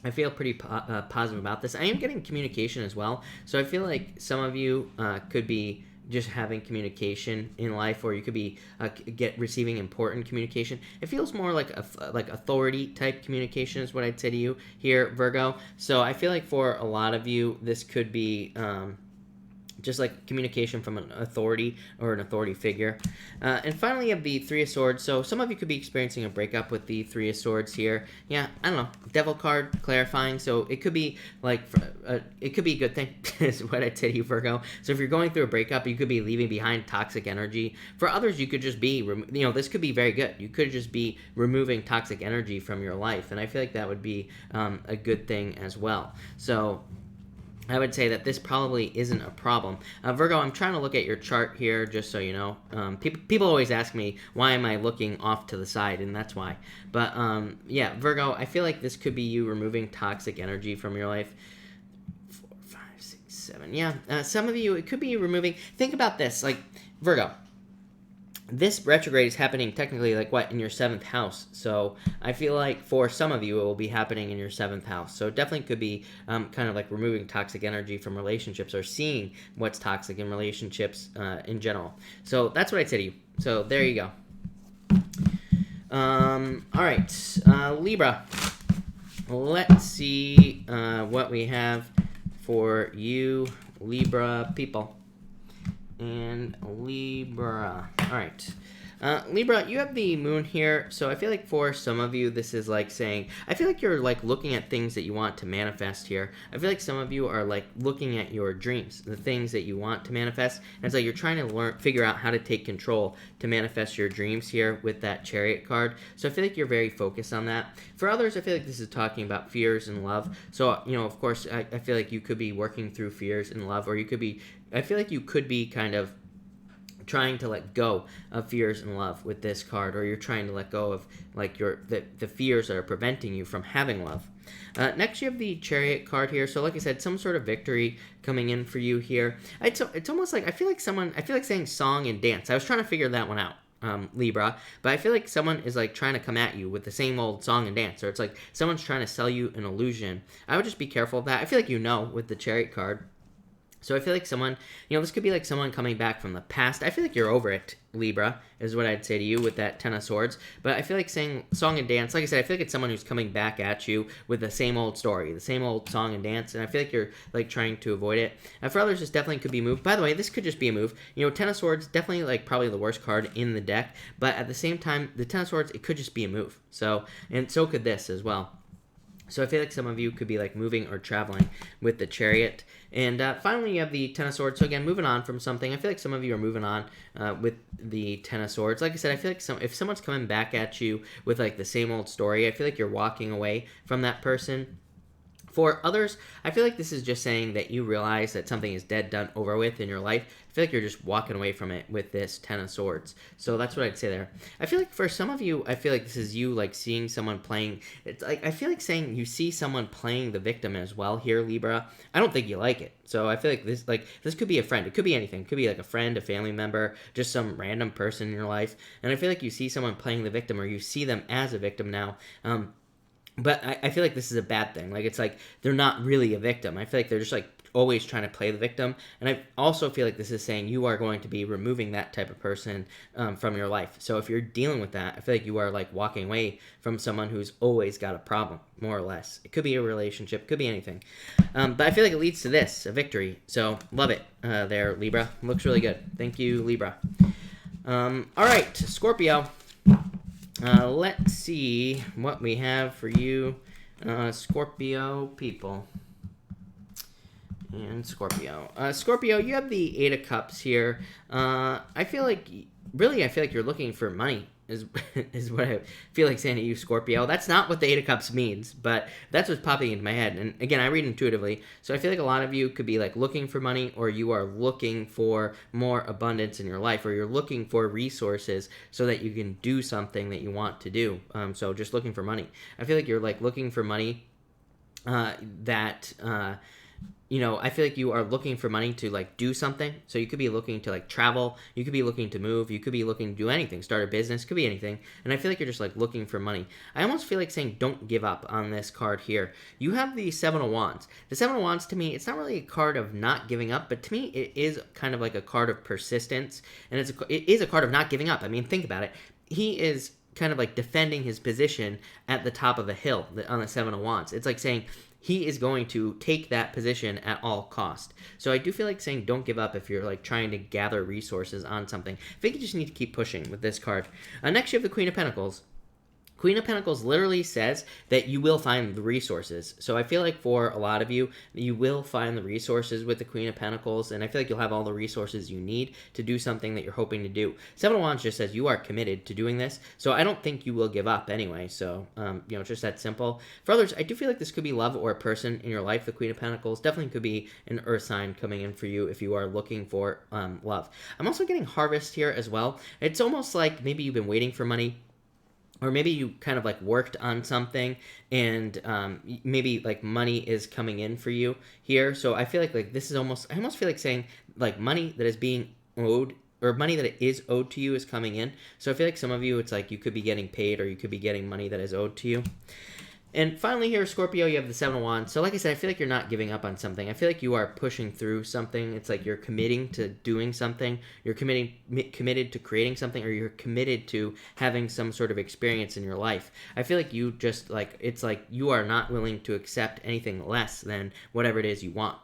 I feel pretty positive about this. I am getting communication as well, so I feel like some of you could be just having communication in life, or you could be receiving important communication. It feels more like authority type communication is what I'd say to you here, Virgo. So I feel like for a lot of you, this could be just like communication from an authority or an authority figure. And finally, you have the Three of Swords. So some of you could be experiencing a breakup with the Three of Swords here. Yeah, I don't know. Devil card clarifying. So it could be like, it could be a good thing is what I'd say to you, Virgo. So if you're going through a breakup, you could be leaving behind toxic energy. For others, you could just be, this could be very good. You could just be removing toxic energy from your life. And I feel like that would be a good thing as well. So I would say that this probably isn't a problem. Virgo, I'm trying to look at your chart here just so you know. People always ask me, why am I looking off to the side? And that's why. But yeah, Virgo, I feel like this could be you removing toxic energy from your life. 4, 5, 6, 7. Yeah, some of you, it could be you removing. Think about this. Like, Virgo, this retrograde is happening technically in your 7th house. So I feel like for some of you, it will be happening in your 7th house. So it definitely could be kind of like removing toxic energy from relationships or seeing what's toxic in relationships in general. So that's what I'd say to you. So there you go. All right, Libra. Let's see what we have for you, Libra people. And Libra. All right. Libra, you have the moon here, so I feel like for some of you, this is like saying, I feel like you're like looking at things that you want to manifest here. I feel like some of you are like looking at your dreams, the things that you want to manifest, and it's like you're trying to figure out how to take control to manifest your dreams here with that Chariot card. So I feel like you're very focused on that. For others, I feel like this is talking about fears and love. So, of course, I feel like you could be working through fears and love, or you could be, I feel like you could be kind of trying to let go of fears and love with this card, or you're trying to let go of like the fears that are preventing you from having love. Next, you have the Chariot card here. So like I said, some sort of victory coming in for you here. It's almost like I feel like saying song and dance. I was trying to figure that one out, Libra, but I feel like someone is like trying to come at you with the same old song and dance, or it's like someone's trying to sell you an illusion. I would just be careful of that. I feel like with the Chariot card. So I feel like someone, this could be like someone coming back from the past. I feel like you're over it, Libra, is what I'd say to you with that Ten of Swords. But I feel like saying song and dance, like I said, I feel like it's someone who's coming back at you with the same old story, the same old song and dance, and I feel like you're like trying to avoid it. For others, this definitely could be a move. By the way, this could just be a move. Ten of Swords, definitely like probably the worst card in the deck, but at the same time, the Ten of Swords, it could just be a move. So could this as well. So I feel like some of you could be like moving or traveling with the Chariot. And finally, you have the Ten of Swords. So again, moving on from something. I feel like some of you are moving on with the Ten of Swords. Like I said, I feel like if someone's coming back at you with like the same old story, I feel like you're walking away from that person. For others, I feel like this is just saying that you realize that something is dead, done, over with in your life. I feel like you're just walking away from it with this Ten of Swords. So that's what I'd say there. I feel like for some of you, I feel like this is you like seeing someone playing. It's like I feel like saying you see someone playing the victim as well here, Libra. I don't think you like it. So I feel like this could be a friend. It could be anything. It could be like a friend, a family member, just some random person in your life. And I feel like you see someone playing the victim, or you see them as a victim now. But I feel like this is a bad thing. Like, it's like they're not really a victim. I feel like they're just like always trying to play the victim. And I also feel like this is saying you are going to be removing that type of person from your life. So if you're dealing with that, I feel like you are like walking away from someone who's always got a problem, more or less. It could be a relationship, could be anything. But I feel like it leads to this, a victory. So love it there, Libra. Looks really good. Thank you, Libra. All right, Scorpio. Let's see what we have for you, Scorpio people. And Scorpio. Scorpio, you have the Eight of Cups here. I feel like you're looking for money, is what I feel like saying to you, Scorpio. That's not what the Eight of Cups means, but that's what's popping into my head. And again, I read intuitively, so I feel like a lot of you could be like looking for money, or you are looking for more abundance in your life, or you're looking for resources so that you can do something that you want to do. So just looking for money. I feel like you're like looking for money I feel like you are looking for money to like do something. So you could be looking to like travel, you could be looking to move, you could be looking to do anything, start a business, could be anything. And I feel like you're just like looking for money. I almost feel like saying don't give up on this card here. You have the Seven of Wands. The Seven of Wands, to me, it's not really a card of not giving up, but to me it is kind of like a card of persistence, and it is a card of not giving up. I mean, think about it. He is kind of like defending his position at the top of the hill on the Seven of Wands. It's like saying he is going to take that position at all cost. So I do feel like saying don't give up if you're like trying to gather resources on something. I think you just need to keep pushing with this card. Next, you have the Queen of Pentacles. Queen of Pentacles literally says that you will find the resources. So I feel like for a lot of you, you will find the resources with the Queen of Pentacles, and I feel like you'll have all the resources you need to do something that you're hoping to do. Seven of Wands just says you are committed to doing this, so I don't think you will give up anyway. So, just that simple. For others, I do feel like this could be love or a person in your life. The Queen of Pentacles definitely could be an earth sign coming in for you if you are looking for love. I'm also getting Harvest here as well. It's almost like maybe you've been waiting for money, or maybe you kind of like worked on something and maybe like money is coming in for you here. So I feel like this is I almost feel like saying like money that is being owed, or money that is owed to you, is coming in. So I feel like some of you, it's like you could be getting paid, or you could be getting money that is owed to you. And finally here, Scorpio, you have the Seven of Wands. So like I said, I feel like you're not giving up on something. I feel like you are pushing through something. It's like you're committing to doing something. You're committed to creating something, or you're committed to having some sort of experience in your life. I feel like you just like, it's like you are not willing to accept anything less than whatever it is you want.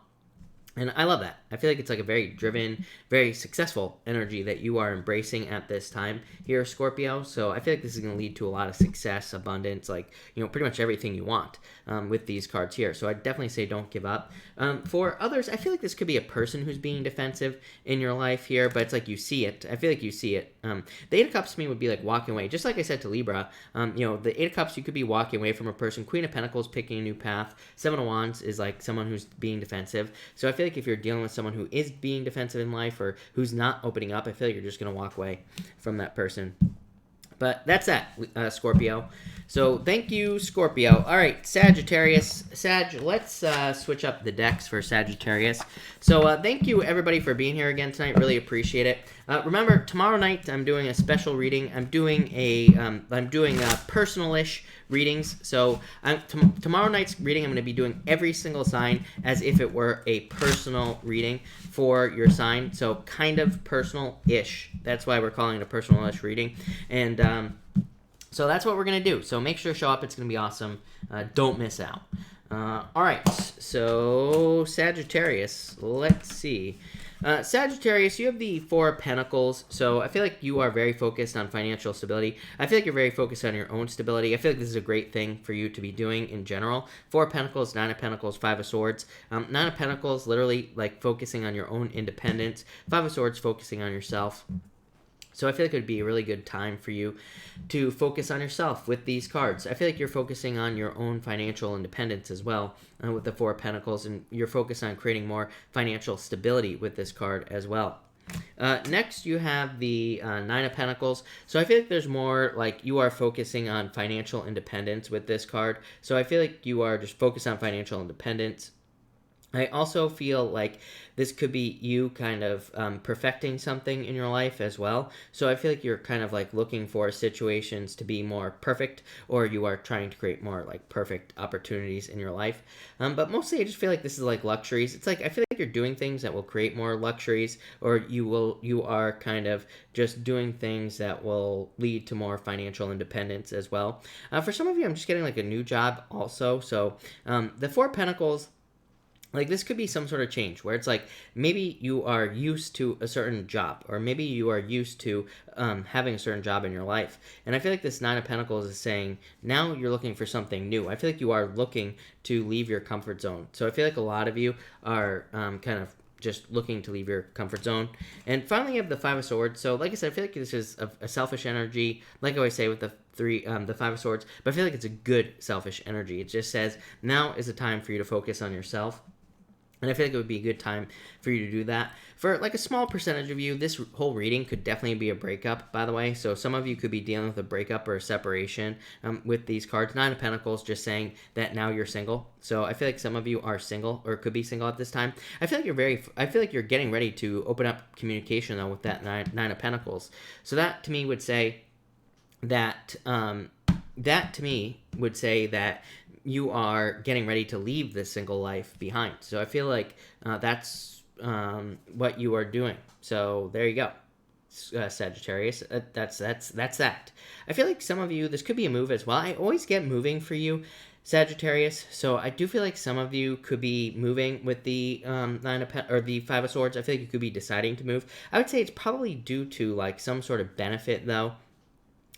And I love that. I feel like it's like a very driven, very successful energy that you are embracing at this time here, Scorpio. So I feel like this is going to lead to a lot of success, abundance, like, pretty much everything you want with these cards here. So I definitely say don't give up. For others, I feel like this could be a person who's being defensive in your life here, but it's like you see it. I feel like you see it. The Eight of Cups to me would be like walking away. Just like I said to Libra, the Eight of Cups, you could be walking away from a person. Queen of Pentacles, picking a new path. Seven of Wands is like someone who's being defensive. So I feel like if you're dealing with someone who is being defensive in life, or who's not opening up, I feel like you're just going to walk away from that person. But that's that, Scorpio. So thank you, Scorpio. All right, Sagittarius. Let's switch up the decks for Sagittarius. So thank you, everybody, for being here again tonight. Really appreciate it. Remember, tomorrow night I'm doing a special reading. I'm doing personal-ish readings. So tomorrow night's reading, I'm going to be doing every single sign as if it were a personal reading for your sign. So kind of personal-ish. That's why we're calling it a personal-ish reading. And so that's what we're going to do. So make sure to show up. It's going to be awesome. Don't miss out. All right. So Sagittarius, let's see. Sagittarius, you have the Four of Pentacles, so I feel like you are very focused on financial stability. I feel like you're very focused on your own stability. I feel like this is a great thing for you to be doing in general. Four of Pentacles, Nine of Pentacles, Five of Swords. Nine of Pentacles, literally like focusing on your own independence. Five of Swords, focusing on yourself. So I feel like it would be a really good time for you to focus on yourself with these cards. I feel like you're focusing on your own financial independence as well with the Four of Pentacles, and you're focused on creating more financial stability with this card as well. Next, you have the Nine of Pentacles. So I feel like there's more like you are focusing on financial independence with this card. So I feel like you are just focused on financial independence. I also feel like this could be you kind of perfecting something in your life as well. So I feel like you're kind of like looking for situations to be more perfect, or you are trying to create more like perfect opportunities in your life. But mostly I just feel like this is like luxuries. It's like I feel like you're doing things that will create more luxuries, or you are kind of just doing things that will lead to more financial independence as well. For some of you, I'm just getting like a new job also. So the Four of Pentacles, like this could be some sort of change where it's like maybe you are used to a certain job, or maybe you are used to having a certain job in your life. And I feel like this Nine of Pentacles is saying now you're looking for something new. I feel like you are looking to leave your comfort zone. So I feel like a lot of you are kind of just looking to leave your comfort zone. And finally, you have the Five of Swords. So like I said, I feel like this is a selfish energy, like I always say with the Five of Swords, but I feel like it's a good selfish energy. It just says now is the time for you to focus on yourself. And I feel like it would be a good time for you to do that. For like a small percentage of you, this whole reading could definitely be a breakup, by the way. So some of you could be dealing with a breakup or a separation with these cards. Nine of Pentacles just saying that now you're single. So I feel like some of you are single or could be single at this time. I feel like you're getting ready to open up communication though with that Nine of Pentacles. So that to me would say that you are getting ready to leave this single life behind. So I feel like that's what you are doing. So there you go, Sagittarius. That's that. I feel like some of you, this could be a move as well. I always get moving for you, Sagittarius. So I do feel like some of you could be moving with the the Five of Swords. I feel like you could be deciding to move. I would say it's probably due to like some sort of benefit though.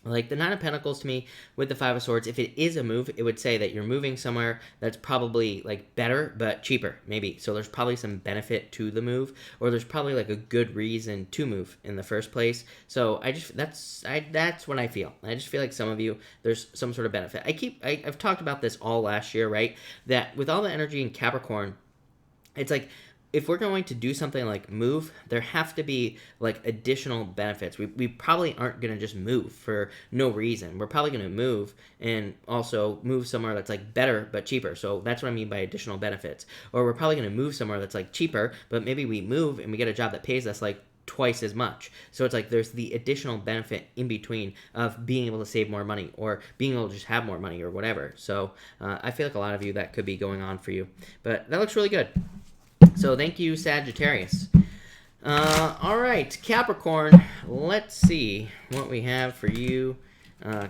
Like the Nine of Pentacles to me with the Five of Swords, if it is a move, it would say that you're moving somewhere that's probably like better but cheaper, maybe. So there's probably some benefit to the move, or there's probably like a good reason to move in the first place. So that's what I feel. I just feel like some of you, there's some sort of benefit. I've talked about this all last year, right? That with all the energy in Capricorn, it's like, if we're going to do something like move, there have to be like additional benefits. We probably aren't going to just move for no reason. We're probably going to move and also move somewhere that's like better but cheaper. So that's what I mean by additional benefits. Or we're probably going to move somewhere that's like cheaper, but maybe we move and we get a job that pays us like twice as much. So it's like there's the additional benefit in between of being able to save more money or being able to just have more money or whatever. So I feel like a lot of you that could be going on for you. But that looks really good. So thank you, Sagittarius. All right, Capricorn. Let's see what we have for you,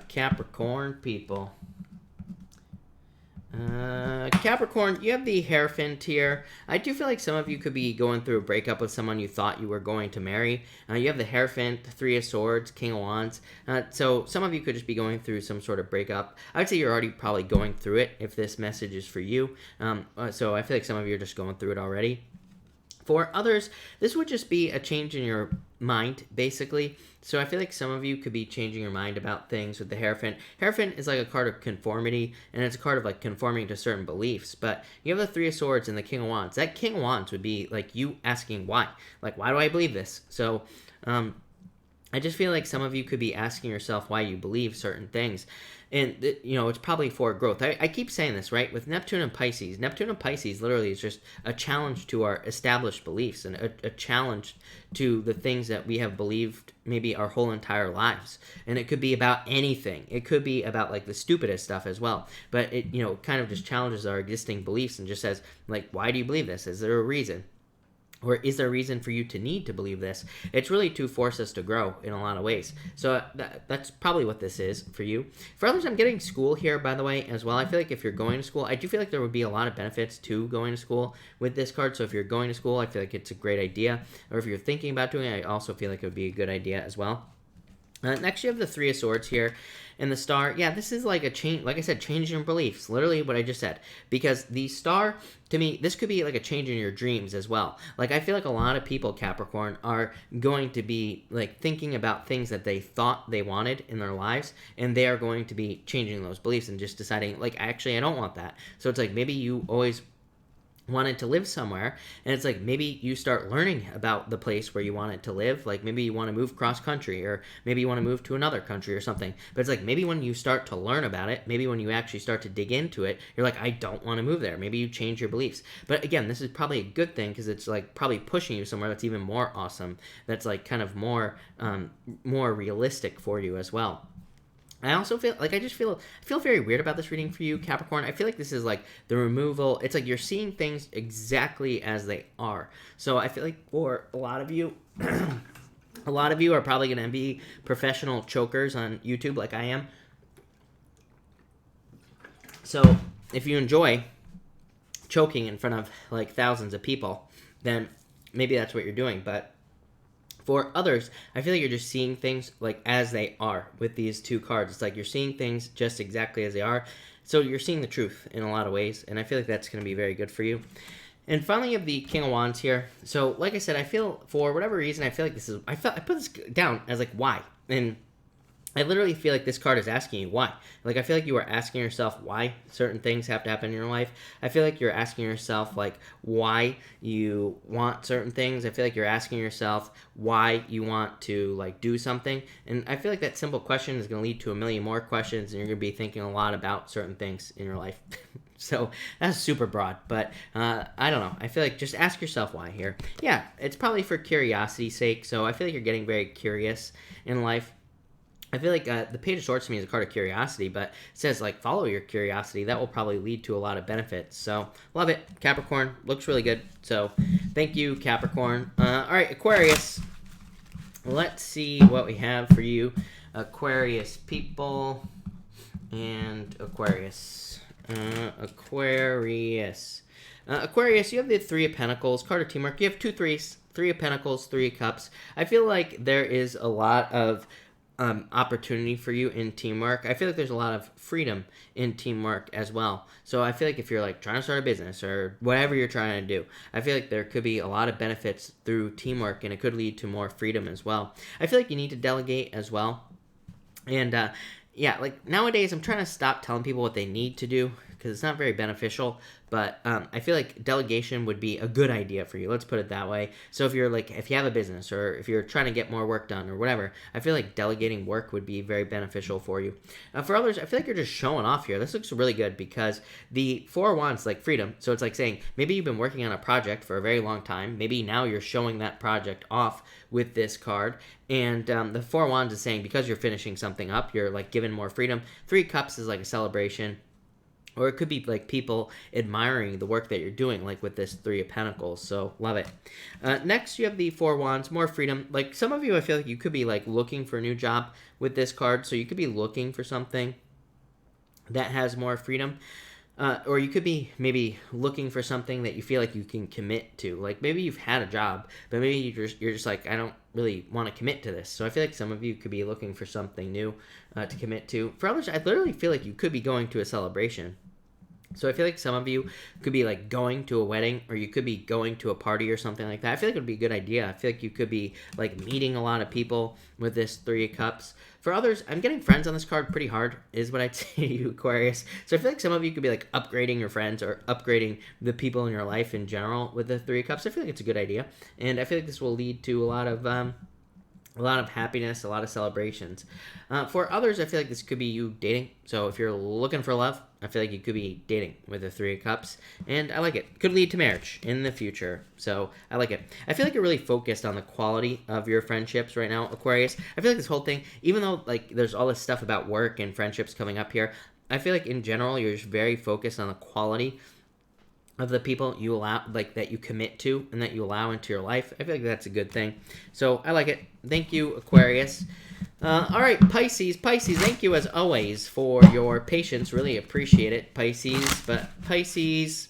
Capricorn people. Capricorn, you have the Hierophant here. I do feel like some of you could be going through a breakup with someone you thought you were going to marry. You have the Hierophant, Three of Swords, King of Wands. So some of you could just be going through some sort of breakup. I would say you're already probably going through it if this message is for you. So I feel like some of you are just going through it already. For others, this would just be a change in your mind, basically. So I feel like some of you could be changing your mind about things with the Hierophant. Hierophant is like a card of conformity, and it's a card of like conforming to certain beliefs. But you have the Three of Swords and the King of Wands. That King of Wands would be like you asking why. Like, why do I believe this? So I just feel like some of you could be asking yourself why you believe certain things. And, it's probably for growth. I keep saying this, right? With Neptune and Pisces. Neptune and Pisces literally is just a challenge to our established beliefs and a challenge to the things that we have believed maybe our whole entire lives. And it could be about anything. It could be about, like, the stupidest stuff as well. But it, kind of just challenges our existing beliefs and just says, like, why do you believe this? Is there a reason? Or is there a reason for you to need to believe this? It's really to force us to grow in a lot of ways. So that's probably what this is for you. For others, I'm getting school here, by the way, as well. I feel like if you're going to school, I do feel like there would be a lot of benefits to going to school with this card. So if you're going to school, I feel like it's a great idea. Or if you're thinking about doing it, I also feel like it would be a good idea as well. Next, you have the Three of Swords here and the Star. Yeah, this is like a change, like I said, change in beliefs. Literally what I just said. Because the Star, to me, this could be like a change in your dreams as well. Like, I feel like a lot of people, Capricorn, are going to be like thinking about things that they thought they wanted in their lives, and they are going to be changing those beliefs and just deciding, like, actually, I don't want that. So it's like maybe you always wanted to live somewhere, and it's like maybe you start learning about the place where you wanted to live. Like maybe you want to move cross country, or maybe you want to move to another country or something. But it's like maybe when you start to learn about it, maybe when you actually start to dig into it, you're like, I don't want to move there. Maybe you change your beliefs. But again, this is probably a good thing, because it's like probably pushing you somewhere that's even more awesome, that's like kind of more realistic for you as well. I also feel like I feel very weird about this reading for you, Capricorn. I feel like this is like the removal. It's like you're seeing things exactly as they are. So I feel like for a lot of you, a lot of you are probably going to be professional chokers on YouTube like I am. So if you enjoy choking in front of like thousands of people, then maybe that's what you're doing. But for others, I feel like you're just seeing things like as they are with these two cards. It's like you're seeing things just exactly as they are. So you're seeing the truth in a lot of ways, and I feel like that's going to be very good for you. And finally, you have the King of Wands here. So like I said, I feel for whatever reason, I feel like this is, I put this down as like why. And I literally feel like this card is asking you why. Like, I feel like you are asking yourself why certain things have to happen in your life. I feel like you're asking yourself, like, why you want certain things. I feel like you're asking yourself why you want to, like, do something. And I feel like that simple question is going to lead to a million more questions, and you're going to be thinking a lot about certain things in your life. So that's super broad, but I don't know. I feel like just ask yourself why here. Yeah, it's probably for curiosity's sake. So I feel like you're getting very curious in life. I feel like the Page of Swords to me is a card of curiosity, but it says, like, follow your curiosity. That will probably lead to a lot of benefits. So, love it. Capricorn, looks really good. So, thank you, Capricorn. All right, Aquarius. Let's see what we have for you. Aquarius people and Aquarius. Aquarius, you have the Three of Pentacles, card of teamwork. You have two threes, Three of Pentacles, Three of Cups. I feel like there is a lot of opportunity for you in teamwork. I feel like there's a lot of freedom in teamwork as well. So I feel like if you're like trying to start a business or whatever you're trying to do, I feel like there could be a lot of benefits through teamwork, and it could lead to more freedom as well. I feel like you need to delegate as well. And yeah, like nowadays I'm trying to stop telling people what they need to do, because it's not very beneficial. But I feel like delegation would be a good idea for you. Let's put it that way. So if you're like, if you have a business, or if you're trying to get more work done or whatever, I feel like delegating work would be very beneficial for you. For others, I feel like you're just showing off here. This looks really good, because the Four of Wands, like freedom. So it's like saying, maybe you've been working on a project for a very long time. Maybe now you're showing that project off with this card. And the Four of Wands is saying, because you're finishing something up, you're like given more freedom. Three Cups is like a celebration. Or it could be like people admiring the work that you're doing, like with this Three of Pentacles. So, love it. Next, you have the Four of Wands, more freedom. Like some of you, I feel like you could be like looking for a new job with this card. So you could be looking for something that has more freedom. Or you could be maybe looking for something that you feel like you can commit to. Like maybe you've had a job, but maybe you're just like, I don't really want to commit to this. So I feel like some of you could be looking for something new to commit to. For others, I literally feel like you could be going to a celebration. So I feel like some of you could be like going to a wedding, or you could be going to a party or something like that. I feel like it would be a good idea. I feel like you could be like meeting a lot of people with this Three of Cups. For others, I'm getting friends on this card pretty hard, is what I'd say to you, Aquarius. So I feel like some of you could be like upgrading your friends, or upgrading the people in your life in general with the Three of Cups. I feel like it's a good idea. And I feel like this will lead to a lot of happiness, a lot of celebrations. For others, I feel like this could be you dating. So if you're looking for love, I feel like you could be dating with the Three of Cups. And I like it. Could lead to marriage in the future. So I like it. I feel like you're really focused on the quality of your friendships right now, Aquarius. I feel like this whole thing, even though like there's all this stuff about work and friendships coming up here, I feel like in general you're just very focused on the quality of the people you allow, like that you commit to and that you allow into your life. I feel like that's a good thing. So I like it. Thank you, Aquarius. All right, Pisces. Pisces, thank you as always for your patience. Really appreciate it, Pisces. But Pisces,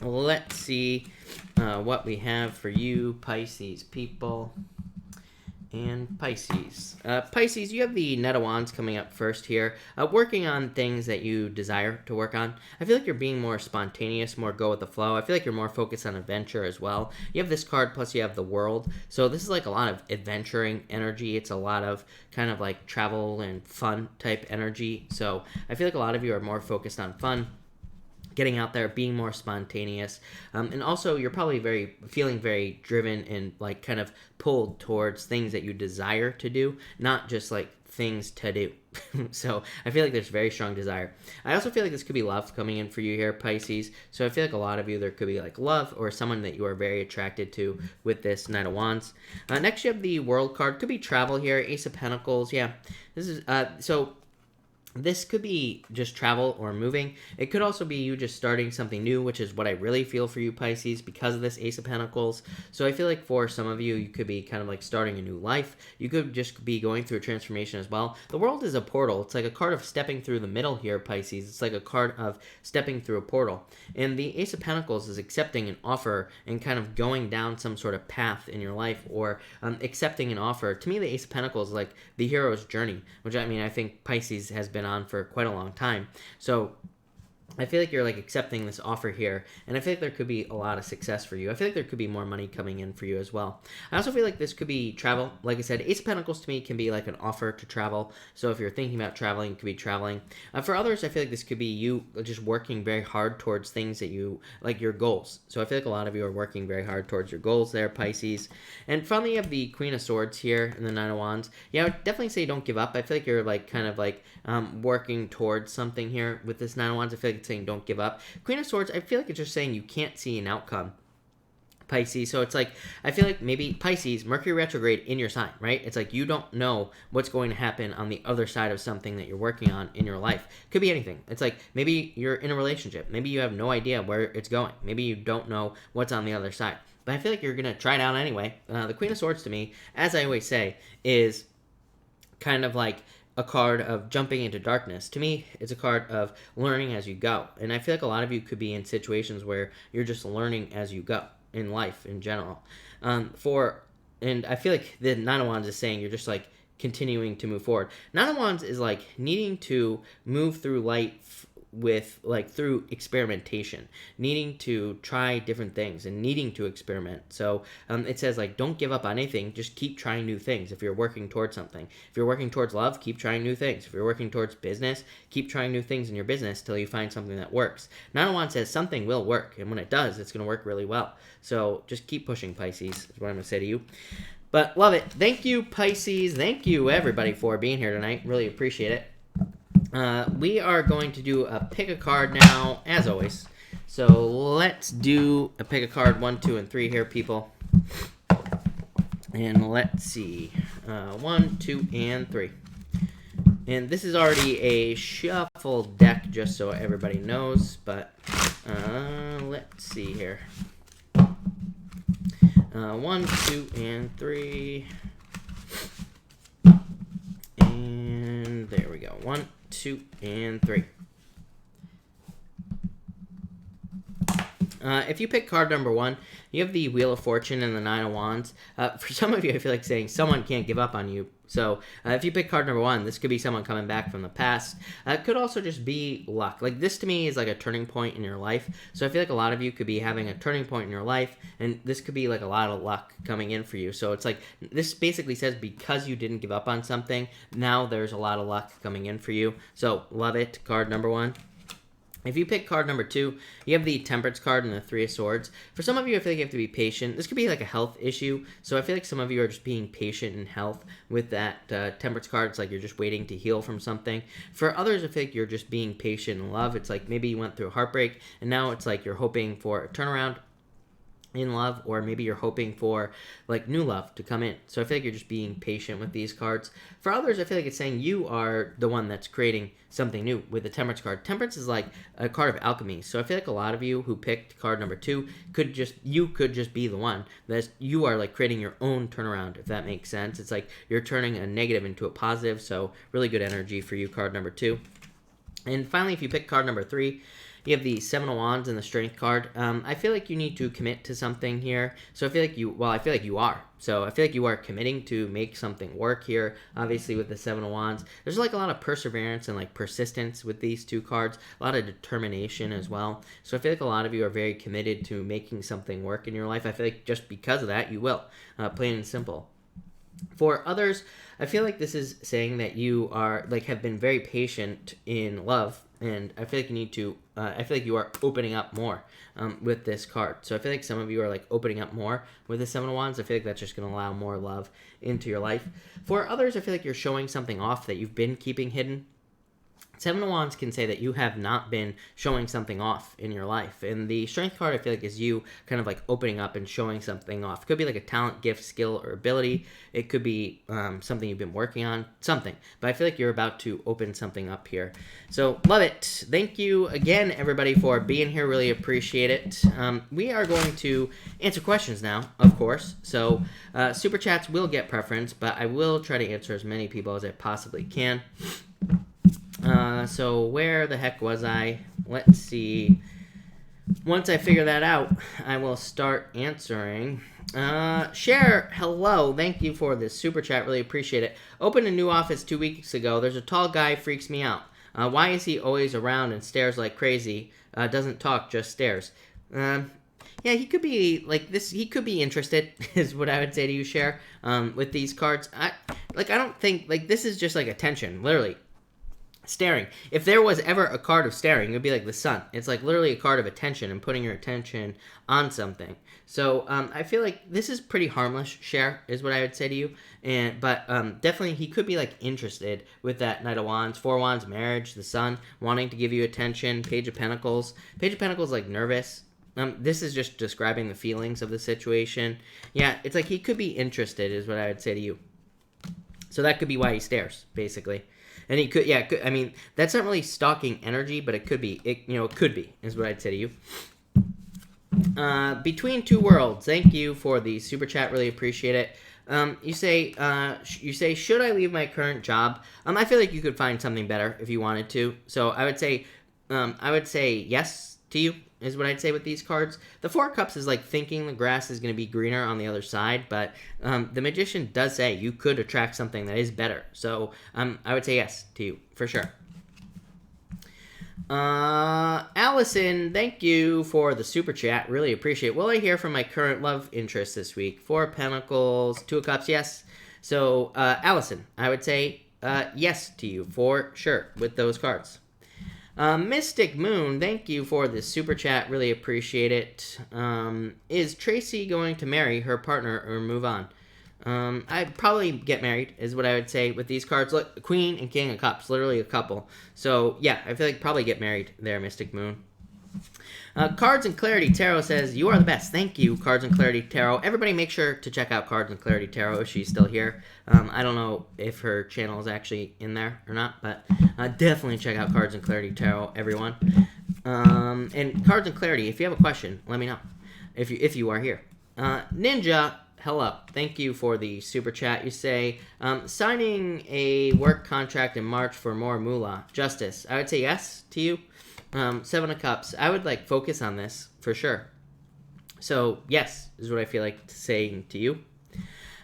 let's see what we have for you, Pisces people. And Pisces. Pisces, you have the Knight of Wands coming up first here. Working on things that you desire to work on. I feel like you're being more spontaneous, more go with the flow. I feel like you're more focused on adventure as well. You have this card, plus you have the World. So this is like a lot of adventuring energy. It's a lot of kind of like travel and fun type energy. So I feel like a lot of you are more focused on fun. getting out there, being more spontaneous, and also you're probably feeling very driven and like kind of pulled towards things that you desire to do, not just like things to do. So I feel like there's very strong desire. I also feel like this could be love coming in for you here, Pisces. So I feel like a lot of you, there could be like love or someone that you are very attracted to with this Knight of Wands. Next you have the World card. Could be travel here, Ace of Pentacles. Yeah, this is so this could be just travel or moving. It could also be you just starting something new, which is what I really feel for you, Pisces, because of this Ace of Pentacles. So I feel like for some of you, you could be kind of like starting a new life. You could just be going through a transformation as well. The World is a portal. It's like a card of stepping through the middle here, Pisces. It's like a card of stepping through a portal. And the Ace of Pentacles is accepting an offer and kind of going down some sort of path in your life, or accepting an offer. To me, the Ace of Pentacles is like the hero's journey, which I mean, I think Pisces has been on for quite a long time. So I feel like you're like accepting this offer here, and I feel like there could be a lot of success for you. I feel like there could be more money coming in for you as well. I also feel like this could be travel. Like I said, Ace of Pentacles to me can be like an offer to travel. So if you're thinking about traveling, it could be traveling. For others, I feel like this could be you just working very hard towards things that you, like your goals. So I feel like a lot of you are working very hard towards your goals there, Pisces. And finally, you have the Queen of Swords here and the Nine of Wands. Yeah, I would definitely say don't give up. I feel like you're like kind of like working towards something here with this Nine of Wands. I feel like it's saying don't give up. Queen of Swords, I feel like it's just saying you can't see an outcome, Pisces. So it's like, I feel like maybe Pisces, Mercury retrograde in your sign, right? It's like you don't know what's going to happen on the other side of something that you're working on in your life. Could be anything. It's like maybe you're in a relationship. Maybe you have no idea where it's going. Maybe you don't know what's on the other side. But I feel like you're going to try it out anyway. The Queen of Swords to me, as I always say, is kind of like a card of jumping into darkness. To me, it's a card of learning as you go. And I feel like a lot of you could be in situations where you're just learning as you go in life in general. And I feel like the Nine of Wands is saying you're just like continuing to move forward. Nine of Wands is like needing to move through life with like through experimentation, needing to try different things and needing to experiment. So it says like don't give up on anything, just keep trying new things. If you're working towards something, if you're working towards love, keep trying new things. If you're working towards business, keep trying new things in your business till you find something that works. Nine of Wands says something will work, and when it does, it's going to work really well. So just keep pushing, Pisces, is what I'm going to say to you. But love it. Thank you, Pisces. Thank you, everybody, for being here tonight. Really appreciate it. We are going to do a pick a card now, as always. So let's do a pick a card 1, 2, and 3 here, people. And let's see. 1, 2, and 3. And this is already a shuffle deck, just so everybody knows. But let's see here. 1, 2, and 3. And there we go. 1, 2, and 3. If you pick card number 1, you have the Wheel of Fortune and the Nine of Wands. For some of you, I feel like saying someone can't give up on you. So if you pick card number 1, this could be someone coming back from the past. It could also just be luck. Like this to me is like a turning point in your life. So I feel like a lot of you could be having a turning point in your life, and this could be like a lot of luck coming in for you. So it's like this basically says because you didn't give up on something, now there's a lot of luck coming in for you. So love it, card number 1. If you pick card number 2, you have the Temperance card and the Three of Swords. For some of you, I feel like you have to be patient. This could be like a health issue. So I feel like some of you are just being patient in health with that Temperance card. It's like you're just waiting to heal from something. For others, I feel like you're just being patient in love. It's like maybe you went through a heartbreak, and now it's like you're hoping for a turnaround in love, or maybe you're hoping for like new love to come in. So I feel like you're just being patient with these cards. For others, I feel like it's saying you are the one that's creating something new with the Temperance card. Temperance is like a card of alchemy. So I feel like a lot of you who picked card number 2 could just be the one that you are like creating your own turnaround, if that makes sense. It's like you're turning a negative into a positive. So really good energy for you, card number 2. And finally, if you pick card number 3, you have the Seven of Wands and the Strength card. I feel like you need to commit to something here. So I feel like you are. So I feel like you are committing to make something work here. Obviously with the Seven of Wands, there's like a lot of perseverance and like persistence with these 2 cards. A lot of determination as well. So I feel like a lot of you are very committed to making something work in your life. I feel like just because of that, you will. Plain and simple. For others, I feel like this is saying that you are like have been very patient in love, and I feel like you need to, I feel like you are opening up more with this card. So I feel like some of you are like opening up more with the Seven of Wands. I feel like that's just going to allow more love into your life. For others, I feel like you're showing something off that you've been keeping hidden. Seven of Wands can say that you have not been showing something off in your life. And the Strength card, I feel like, is you kind of like opening up and showing something off. It could be like a talent, gift, skill, or ability. It could be something you've been working on, something. But I feel like you're about to open something up here. So, love it. Thank you again, everybody, for being here. Really appreciate it. We are going to answer questions now, of course. So, Super Chats will get preference, but I will try to answer as many people as I possibly can. So where the heck was I? Let's see. Once I figure that out, I will start answering. Cher, hello. Thank you for this super chat. Really appreciate it. Opened a new office 2 weeks ago. There's a tall guy, freaks me out. Why is he always around and stares like crazy? Doesn't talk, just stares. Yeah, he could be like this. He could be interested, is what I would say to you, Cher. With these cards, I don't think like this is just like attention, literally. Staring. If there was ever a card of staring, it would be like the sun. It's like literally a card of attention and putting your attention on something. So I feel like this is pretty harmless, Cher, is what I would say to you. But definitely he could be like interested with that Knight of Wands, Four of Wands, marriage, the sun, wanting to give you attention, Page of Pentacles. Page of Pentacles like nervous. This is just describing the feelings of the situation. Yeah, it's like he could be interested is what I would say to you. So that could be why he stares, basically. And he could, yeah, I mean, that's not really stalking energy, but it could be. It could be, is what I'd say to you. Between Two Worlds, thank you for the super chat. Really appreciate it. You say, should I leave my current job? I feel like you could find something better if you wanted to. So I would say yes to you, is what I'd say with these cards. The Four of Cups is like thinking the grass is going to be greener on the other side, but the Magician does say you could attract something that is better. So I would say yes to you, for sure. Allison, thank you for the super chat. Really appreciate it. Will I hear from my current love interest this week? Four of Pentacles, Two of Cups, yes. So, Allison, I would say yes to you, for sure, with those cards. Mystic Moon, thank you for the super chat. Really appreciate it. Is Tracy going to marry her partner or move on? I'd probably get married, is what I would say with these cards. Look, Queen and King of Cups, literally a couple. So, yeah, I feel like probably get married there, Mystic Moon. Cards and Clarity Tarot says, you are the best. Thank you, Cards and Clarity Tarot. Everybody make sure to check out Cards and Clarity Tarot if she's still here. I don't know if her channel is actually in there or not, but definitely check out Cards and Clarity Tarot, everyone. And Cards and Clarity, if you have a question, let me know if you are here. Ninja, hello. Thank you for the super chat. You say, signing a work contract in March for more moolah. Justice. I would say yes to you. Seven of Cups. I would like focus on this for sure. So yes, is what I feel like saying to you.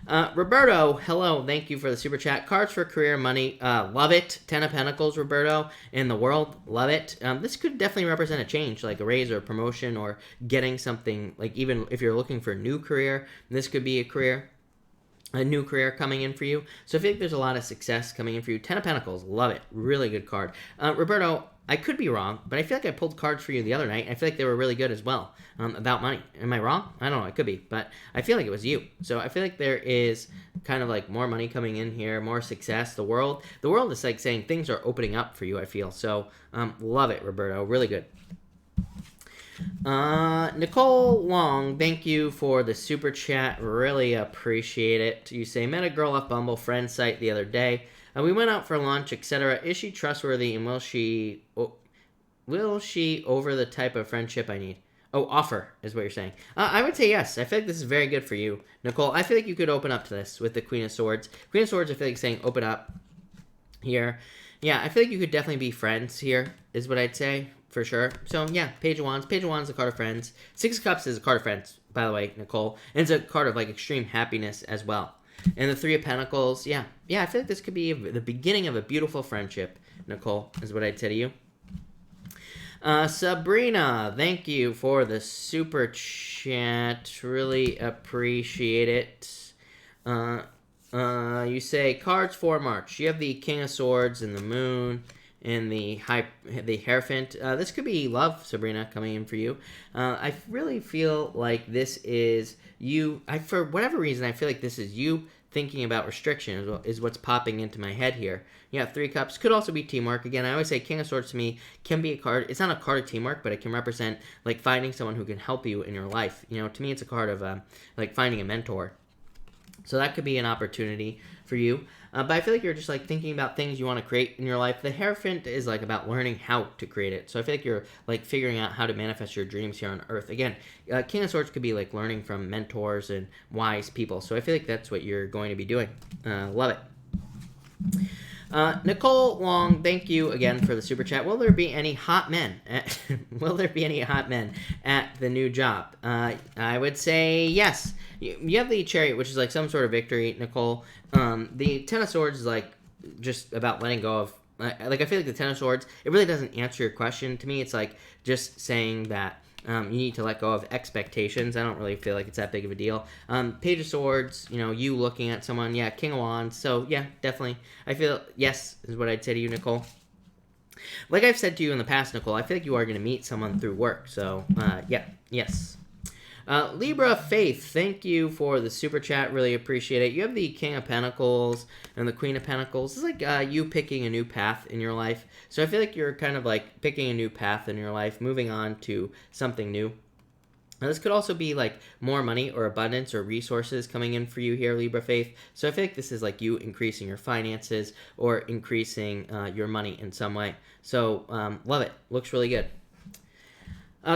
Roberto, hello. Thank you for the super chat. Cards for career, money. Love it. Ten of Pentacles, Roberto. In the world, love it. This could definitely represent a change, like a raise or a promotion or getting something, like even if you're looking for a new career, this could be a new career coming in for you. So I feel like there's a lot of success coming in for you. Ten of Pentacles, love it. Really good card. Roberto, I could be wrong, but I feel like I pulled cards for you the other night. I feel like they were really good as well about money. Am I wrong? I don't know. I could be, but I feel like it was you. So I feel like there is kind of like more money coming in here, more success. The world is like saying things are opening up for you, I feel. So love it, Roberto. Really good. Nicole Long, thank you for the super chat. Really appreciate it. You say, met a girl off Bumble friend site the other day. We went out for lunch, etc. Is she trustworthy, and will she over the type of friendship I need? Oh, offer is what you're saying. I would say yes. I feel like this is very good for you, Nicole. I feel like you could open up to this with the Queen of Swords. Queen of Swords, I feel like saying open up here. Yeah, I feel like you could definitely be friends here, is what I'd say, for sure. So, yeah, Page of Wands. Page of Wands is a card of friends. Six of Cups is a card of friends, by the way, Nicole. And it's a card of, like, extreme happiness as well. And the Three of Pentacles, yeah, I feel like this could be the beginning of a beautiful friendship, Nicole, is what I'd say to you. Sabrina, thank you for the super chat. Really appreciate it. You say, cards for March. You have the King of Swords and the Moon. in the Hierophant. This could be love, Sabrina, coming in for you. I really feel like this is you. For whatever reason, I feel like this is you thinking about restriction is what's popping into my head here. Yeah, 3 Cups could also be teamwork. Again, I always say King of Swords to me can be a card. It's not a card of teamwork, but it can represent like finding someone who can help you in your life. You know, to me, it's a card of like finding a mentor. So that could be an opportunity for you. But I feel like you're just like thinking about things you want to create in your life. The Hierophant is like about learning how to create it. So I feel like you're like figuring out how to manifest your dreams here on Earth. Again, King of Swords could be like learning from mentors and wise people. So I feel like that's what you're going to be doing. Love it. Nicole Long, thank you again for the super chat. Will there be any hot men? Will there be any hot men at the new job? I would say yes. You have the Chariot, which is like some sort of victory, Nicole. The Ten of Swords is like just about letting go of. Like I feel like the Ten of Swords, it really doesn't answer your question. To me, it's like just saying that you need to let go of expectations. I don't really feel like it's that big of a deal. Page of Swords, you know, you looking at someone. Yeah, King of Wands. So, yeah, definitely. I feel, yes, is what I'd say to you, Nicole. Like I've said to you in the past, Nicole, I feel like you are going to meet someone through work. So, yeah, yes. Libra Faith, thank you for the super chat. Really appreciate it. You have the King of Pentacles and the Queen of Pentacles. It's like you picking a new path in your life. So I feel like you're kind of like picking a new path in your life, moving on to something new. Now, this could also be like more money or abundance or resources coming in for you here, Libra Faith. So I feel like this is like you increasing your finances or increasing your money in some way. So love it. Looks really good.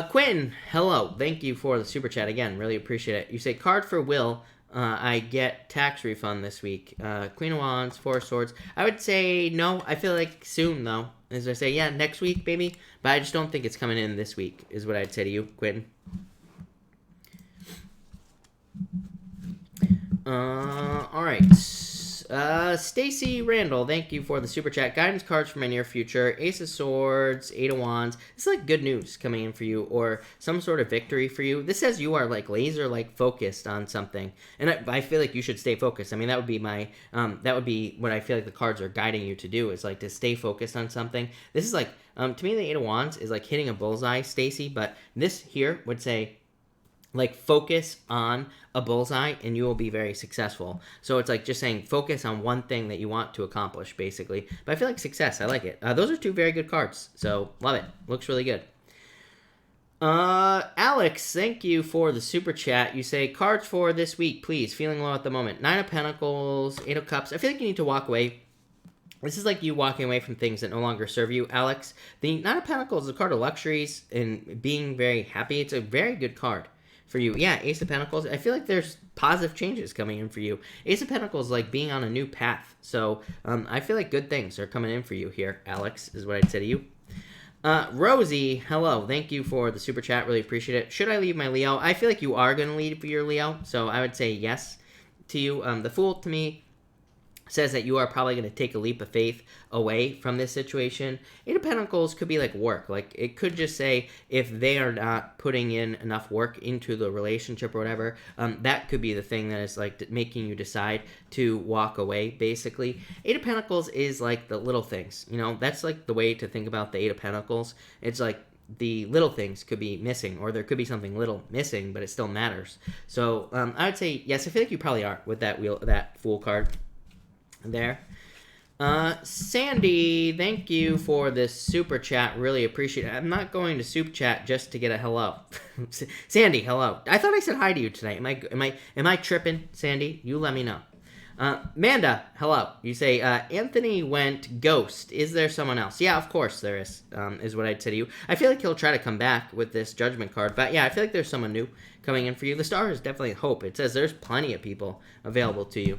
Quinn, hello. Thank you for the super chat again. Really appreciate it. You say, card for Will. I get tax refund this week. Queen of Wands, 4 of Swords. I would say no. I feel like soon, though. As I say, yeah, next week, maybe. But I just don't think it's coming in this week, is what I'd say to you, Quinn. All right. Stacy Randall, thank you for the super chat. Guidance cards for my near future. Ace of Swords, 8 of Wands. This is like good news coming in for you, or some sort of victory for you. This says you are like laser like focused on something, and I feel like you should stay focused. I mean, that would be my that would be what I feel like the cards are guiding you to do, is like to stay focused on something. This is like to me, the 8 of Wands is like hitting a bullseye, Stacy, but this here would say like focus on a bullseye and you will be very successful. So it's like just saying focus on one thing that you want to accomplish, basically. But I feel like success, I like it. Those are 2 very good cards, so love it. Looks really good. Alex, thank you for the super chat. You say, cards for this week, please. Feeling low at the moment. 9 of Pentacles, 8 of Cups. I feel like you need to walk away. This is like you walking away from things that no longer serve you, Alex. The 9 of Pentacles is a card of luxuries and being very happy. It's a very good card for you. Yeah, Ace of Pentacles. I feel like there's positive changes coming in for you. Ace of Pentacles is like being on a new path. So I feel like good things are coming in for you here, Alex, is what I'd say to you. Rosie, hello. Thank you for the super chat. Really appreciate it. Should I leave my Leo? I feel like you are going to leave for your Leo. So I would say yes to you. The Fool, to me, says that you are probably going to take a leap of faith away from this situation. 8 of Pentacles could be like work. Like it could just say if they are not putting in enough work into the relationship or whatever, that could be the thing that is like making you decide to walk away, basically. 8 of Pentacles is like the little things, you know, that's like the way to think about the 8 of Pentacles. It's like the little things could be missing, or there could be something little missing, but it still matters. So I would say yes. I feel like you probably are with that Fool card there. Sandy, thank you for this super chat. Really appreciate it. I'm not going to super chat just to get a hello. Sandy, hello. I thought I said hi to you tonight. Am I tripping, Sandy? You let me know. Manda, hello. You say Anthony went ghost. Is there someone else? Yeah, of course there is what I'd say to you. I feel like he'll try to come back with this judgment card, but yeah, I feel like there's someone new coming in for you. The star is definitely hope. It says there's plenty of people available to you.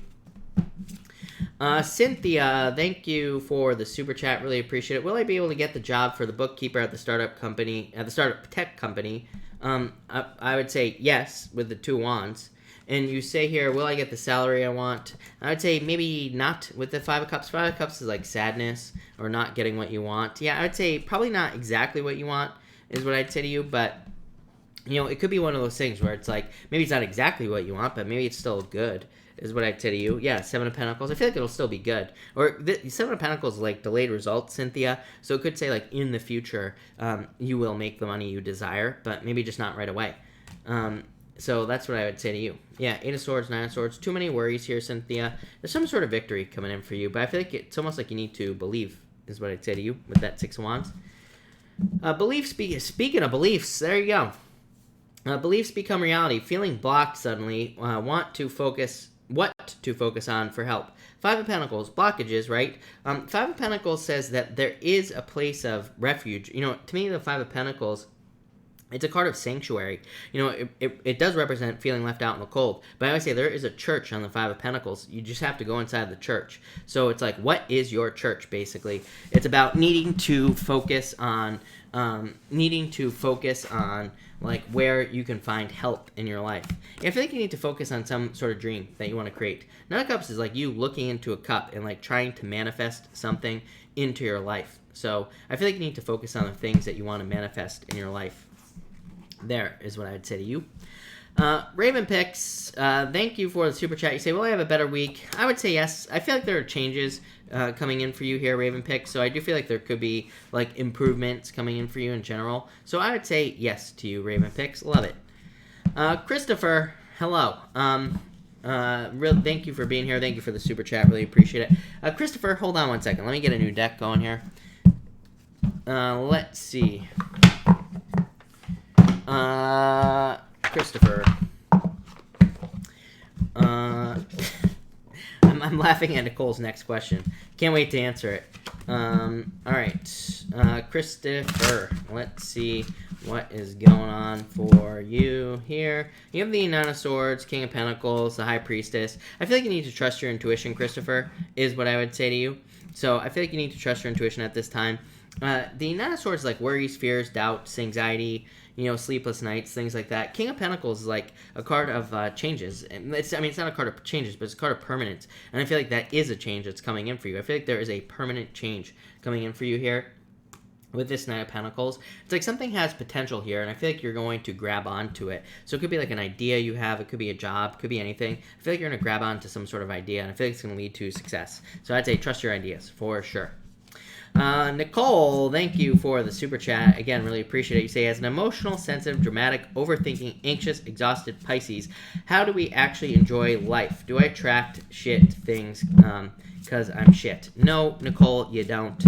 Cynthia, thank you for the super chat. Really appreciate it. Will I be able to get the job for the bookkeeper at the startup company, at the startup tech company? I would say yes with the 2 wands. And you say here, will I get the salary I want? I would say maybe not with the 5 of Cups. 5 of Cups is like sadness or not getting what you want. Yeah, I would say probably not exactly what you want is what I'd say to you, but you know, it could be one of those things where it's like, maybe it's not exactly what you want, but maybe it's still good, is what I'd say to you. Yeah, Seven of Pentacles. I feel like it'll still be good. Or the Seven of Pentacles is like delayed results, Cynthia. So it could say like in the future, you will make the money you desire, but maybe just not right away. So that's what I would say to you. Yeah, Eight of Swords, Nine of Swords. Too many worries here, Cynthia. There's some sort of victory coming in for you, but I feel like it's almost like you need to believe, is what I'd say to you with that Six of Wands. Speaking of beliefs, there you go. Beliefs become reality. Feeling blocked suddenly. What to focus on for help. Five of Pentacles, blockages, right? Five of Pentacles says that there is a place of refuge. You know, to me, the Five of Pentacles, it's a card of sanctuary. You know, it does represent feeling left out in the cold. But I always say there is a church on the Five of Pentacles. You just have to go inside the church. So it's like, what is your church, basically? It's about needing to focus on like where you can find help in your life. I feel like you need to focus on some sort of dream that you want to create. Nine of Cups is like you looking into a cup and like trying to manifest something into your life. So I feel like you need to focus on the things that you want to manifest in your life. There is what I'd say to you. Raven Picks, thank you for the super chat. You say, will I have a better week? I would say yes. I feel like there are changes coming in for you here, Raven Picks. So I do feel like there could be like improvements coming in for you in general. So I would say yes to you, Raven Picks. Love it. Christopher, hello. Thank you for being here. Thank you for the super chat. Really appreciate it. Christopher, hold on one second. Let me get a new deck going here. Let's see. Christopher. I'm laughing at Nicole's next question. Can't wait to answer it. All right. Christopher, let's see what is going on for you here. You have the Nine of Swords, King of Pentacles, the High Priestess. I feel like you need to trust your intuition, Christopher, is what I would say to you. So I feel like you need to trust your intuition at this time. The Nine of Swords is like worries, fears, doubts, anxiety, you know, sleepless nights, things like that. King of Pentacles is like a card of changes. It's not a card of changes, but it's a card of permanence. And I feel like that is a change that's coming in for you. I feel like there is a permanent change coming in for you here with this Nine of Pentacles. It's like something has potential here, and I feel like you're going to grab onto it. So it could be like an idea you have. It could be a job. It could be anything. I feel like you're going to grab onto some sort of idea, and I feel like it's going to lead to success. So I'd say trust your ideas for sure. Nicole, thank you for the super chat. Again, really appreciate it. You say, as an emotional, sensitive, dramatic, overthinking, anxious, exhausted Pisces, how do we actually enjoy life? Do I attract shit things because I'm shit? No, Nicole, you don't.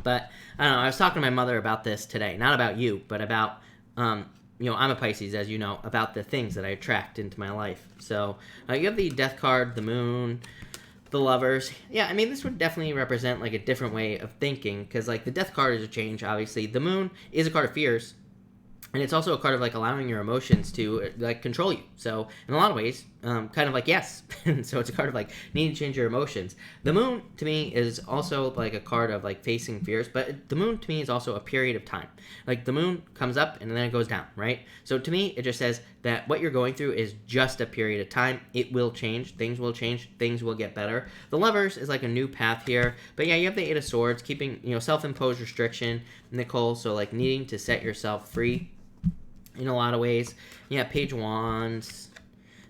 But, I don't know, I was talking to my mother about this today. Not about you, but about, you know, I'm a Pisces, as you know, about the things that I attract into my life. So, you have the Death card, the Moon, the Lovers. Yeah, I mean, this would definitely represent like a different way of thinking, because like the Death card is a change, obviously. The Moon is a card of fears, and it's also a card of like allowing your emotions to like control you. So in a lot of ways, kind of like yes. So it's a card of like needing to change your emotions. The Moon to me is also like a card of like facing fears, but the Moon to me is also a period of time. Like the Moon comes up and then it goes down, right? So to me, it just says that what you're going through is just a period of time. It will change. Things will change. Things will get better. The Lovers is like a new path here. But yeah, you have the Eight of Swords, keeping, you know, self-imposed restriction, Nicole. So like needing to set yourself free in a lot of ways. Yeah, Page of Wands,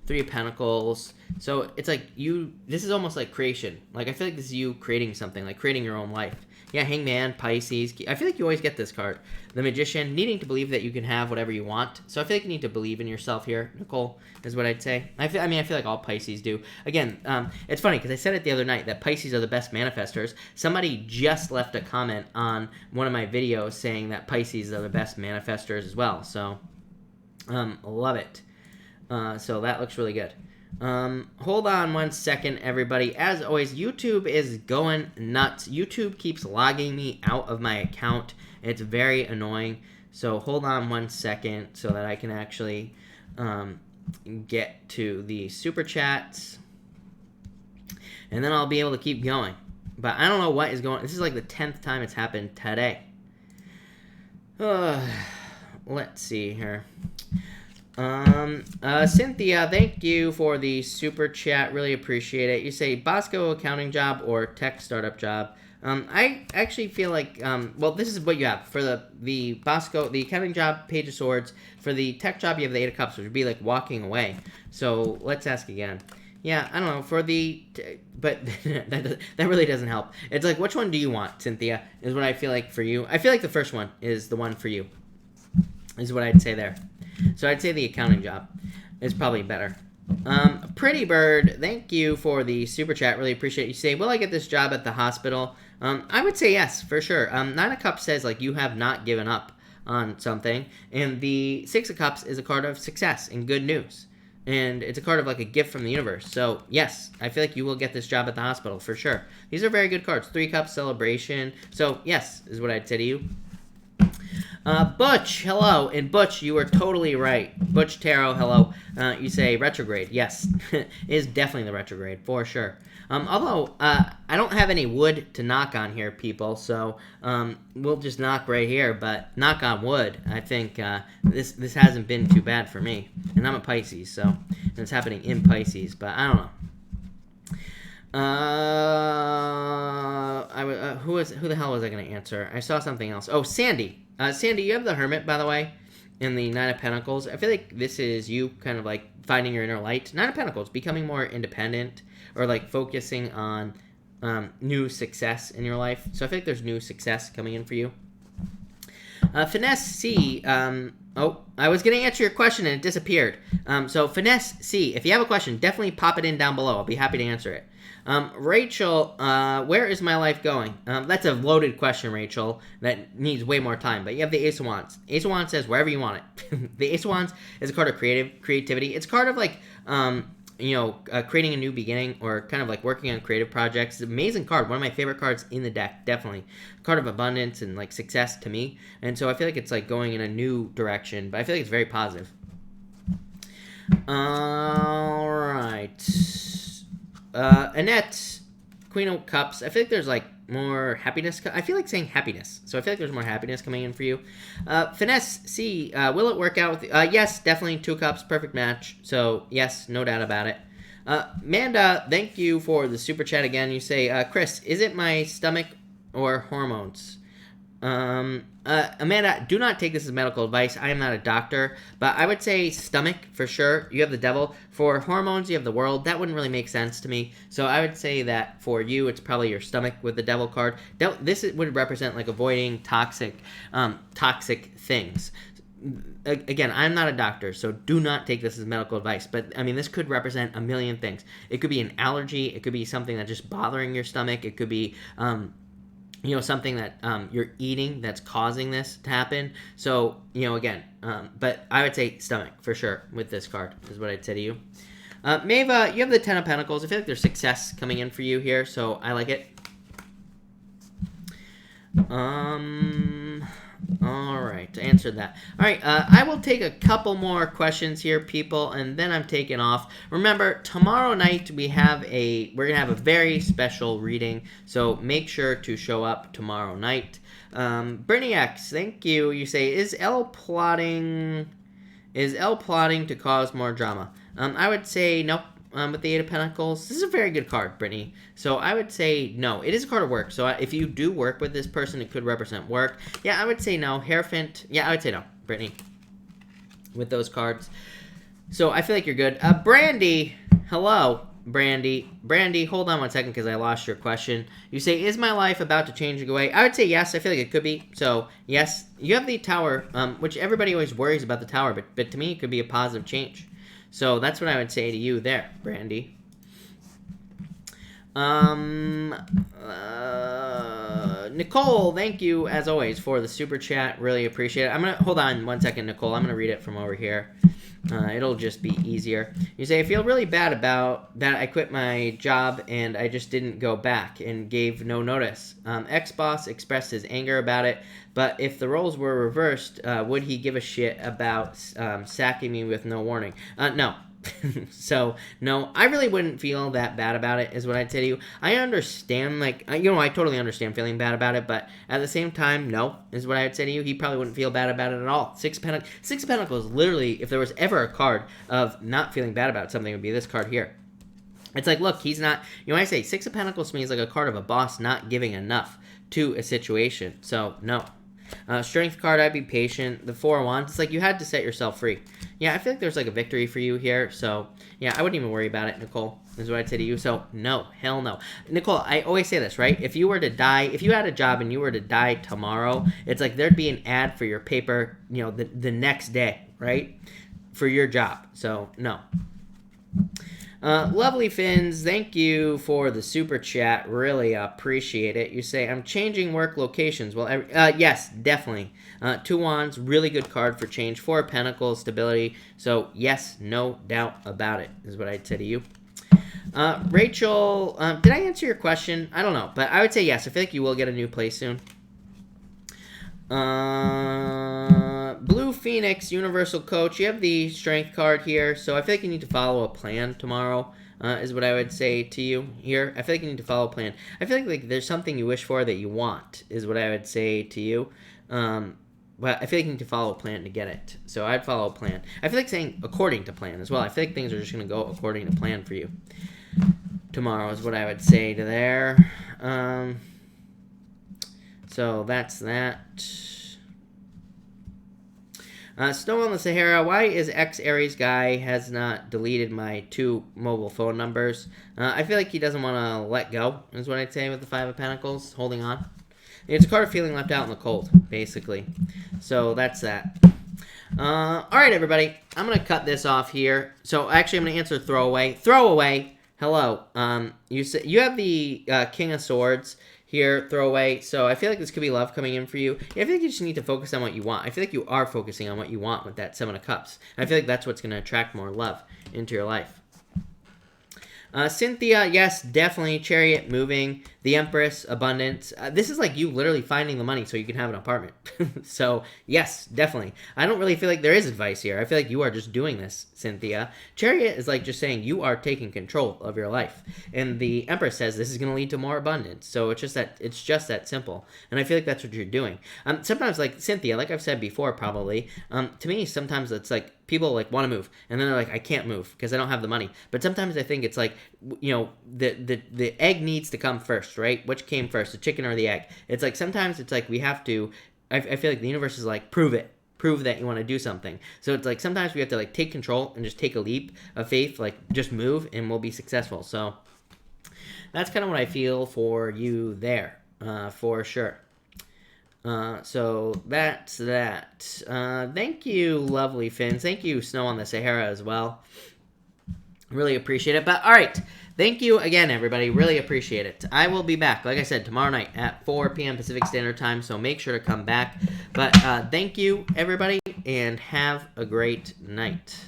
Three of Pentacles. So it's like this is almost like creation. Like I feel like this is you creating something, like creating your own life. Yeah, Hangman, Pisces. I feel like you always get this card. The Magician, needing to believe that you can have whatever you want. So I feel like you need to believe in yourself here, Nicole, is what I'd say. I feel like all Pisces do. Again, it's funny because I said it the other night that Pisces are the best manifestors. Somebody just left a comment on one of my videos saying that Pisces are the best manifestors as well. So, love it. So that looks really good. Hold on one second, everybody. As always, YouTube is going nuts. YouTube keeps logging me out of my account. It's very annoying. So hold on one second so that I can actually get to the super chats. And then I'll be able to keep going. But I don't know what is going on. This is like the 10th time it's happened today. Let's see here. Cynthia, thank you for the super chat. Really appreciate it. You say Bosco accounting job or tech startup job. I actually feel like, well, this is what you have. For the Bosco, the accounting job, Page of Swords. For the tech job, you have the Eight of Cups, which would be like walking away. So let's ask again. Yeah, I don't know. For the, but that really doesn't help. It's like, which one do you want, Cynthia? Is what I feel like for you. I feel like the first one is the one for you. Is what I'd say there. So I'd say the accounting job is probably better. Pretty Bird, thank you for the super chat. Really appreciate it. You say, will I get this job at the hospital? I would say yes, for sure. Nine of Cups says, like, you have not given up on something. And the Six of Cups is a card of success and good news. And it's a card of, like, a gift from the universe. So, yes, I feel like you will get this job at the hospital, for sure. These are very good cards. Three Cups, Celebration. So, yes, is what I'd say to you. Butch, hello. And Butch, you are totally right. Butch Tarot, hello. You say retrograde. Yes, it is definitely the retrograde, for sure. Although, I don't have any wood to knock on here, people, so we'll just knock right here. But knock on wood, I think this hasn't been too bad for me. And I'm a Pisces, so and it's happening in Pisces, but I don't know. Who the hell was I going to answer? I saw something else. Oh, Sandy. Sandy, you have the Hermit, by the way, in the Nine of Pentacles. I feel like this is you kind of like finding your inner light. Nine of Pentacles, becoming more independent or like focusing on new success in your life. So I feel like there's new success coming in for you. Finesse C. Oh, I was going to answer your question and it disappeared. So Finesse C, if you have a question, definitely pop it in down below. I'll be happy to answer it. Rachel, where is my life going? That's a loaded question, Rachel. That needs way more time. But you have the Ace of Wands. Ace of Wands says wherever you want it. The Ace of Wands is a card of creativity. It's a card of like, creating a new beginning or kind of like working on creative projects. It's an amazing card. One of my favorite cards in the deck, definitely. Card of abundance and like success to me. And so I feel like it's like going in a new direction. But I feel like it's very positive. All right. Annette, Queen of Cups. I feel like there's like more happiness. I feel like saying happiness. So I feel like there's more happiness coming in for you. Finesse C, will it work out with yes, definitely. Two Cups, perfect match. So yes, no doubt about it. Amanda, thank you for the super chat again. You say, Chris, is it my stomach or hormones? Amanda, do not take this as medical advice. I am not a doctor, but I would say stomach for sure. You have the devil. For hormones, you have the world. That wouldn't really make sense to me. So I would say that for you, it's probably your stomach with the devil card. This would represent like avoiding toxic things. Again, I'm not a doctor, so do not take this as medical advice. But, I mean, this could represent a million things. It could be an allergy. It could be something that's just bothering your stomach. It could be something that you're eating that's causing this to happen. So, again, but I would say stomach for sure with this card is what I'd say to you. Maeva, you have the Ten of Pentacles. I feel like there's success coming in for you here, so I like it. All right, answered that. All right, I will take a couple more questions here, people, and then I'm taking off. Remember, tomorrow night we're gonna have a very special reading, so make sure to show up tomorrow night. Bernie X, thank you. You say, is L plotting to cause more drama? I would say nope. With the Eight of Pentacles, this is a very good card, Brittany. So I would say no. It is a card of work. So if you do work with this person, it could represent work. Yeah, I would say no. Hierophant, yeah, I would say no, Brittany, with those cards. So I feel like you're good. Brandy, hello, Brandy. Brandy, hold on one second because I lost your question. You say, is my life about to change away? I would say yes. I feel like it could be. So yes, you have the Tower, which everybody always worries about the Tower, but to me, it could be a positive change. So that's what I would say to you there, Brandy. Nicole, thank you as always for the super chat. Really appreciate it. I'm gonna hold on one second, Nicole. I'm gonna read it from over here. It'll just be easier. You say, I feel really bad about that. I quit my job and I just didn't go back and gave no notice. Ex-boss expressed his anger about it, but if the roles were reversed, would he give a shit about sacking me with no warning? No. So, no, I really wouldn't feel that bad about it, is what I'd say to you. I understand, I totally understand feeling bad about it, but at the same time, no, is what I'd say to you. He probably wouldn't feel bad about it at all. Six of Pentacles, literally, if there was ever a card of not feeling bad about something, it would be this card here. It's like, look, he's not, when I say Six of Pentacles to me is like a card of a boss not giving enough to a situation. So, no. Strength card, I'd be patient. The Four of Wands, it's like you had to set yourself free. Yeah, I feel like there's like a victory for you here. So, yeah, I wouldn't even worry about it, Nicole, is what I'd say to you. So, no, hell no. Nicole, I always say this, right? If you were to die, if you had a job and you were to die tomorrow, it's like there'd be an ad for your paper, the next day, right? For your job. So, no. Lovely Fins, thank you for the super chat. Really appreciate it. You say, I'm changing work locations. Well, yes, definitely. Two Wands, really good card for change. Four of Pentacles, stability. So, yes, no doubt about it, is what I'd say to you. Rachel, did I answer your question? I don't know, but I would say yes. I feel like you will get a new place soon. Blue Phoenix, Universal Coach. You have the Strength card here, so I feel like you need to follow a plan tomorrow, is what I would say to you here. I feel like you need to follow a plan. I feel like there's something you wish for that you want, is what I would say to you. But I feel like you need to follow a plan to get it. So I'd follow a plan. I feel like saying according to plan as well. I feel like things are just going to go according to plan for you. Tomorrow is what I would say to there. So that's that. Snow on the Sahara. Why is Aries guy has not deleted my 2 mobile phone numbers? I feel like he doesn't want to let go, is what I'd say with the Five of Pentacles, holding on. It's a card of feeling left out in the cold, basically. So that's that. All right, everybody. I'm going to cut this off here. So actually, I'm going to answer throwaway. Throwaway. Hello. You have the King of Swords here, throwaway. So I feel like this could be love coming in for you. I feel like you just need to focus on what you want. I feel like you are focusing on what you want with that Seven of Cups. I feel like that's what's going to attract more love into your life. Cynthia, yes, definitely. Chariot, moving. The Empress, abundance. This is like you literally finding the money so you can have an apartment. So, yes, definitely. I don't really feel like there is advice here. I feel like you are just doing this, Cynthia. Chariot is like just saying you are taking control of your life. And the Empress says this is going to lead to more abundance. So it's just that simple. And I feel like that's what you're doing. Sometimes, like Cynthia, like I've said before probably, to me, sometimes it's like people like want to move. And then they're like, I can't move because I don't have the money. But sometimes I think it's like, the egg needs to come first, right? Which came first, the chicken or the egg? It's like sometimes it's like we have to, I feel like the universe is like, prove it. Prove that you want to do something. So it's like sometimes we have to like take control and just take a leap of faith, like just move and we'll be successful. So that's kind of what I feel for you there, for sure. So that's that. Thank you, lovely Fins. Thank you, Snow on the Sahara as well. Really appreciate it. But all right. Thank you again, everybody. Really appreciate it. I will be back, like I said, tomorrow night at 4 p.m. Pacific Standard Time, so make sure to come back. But thank you, everybody, and have a great night.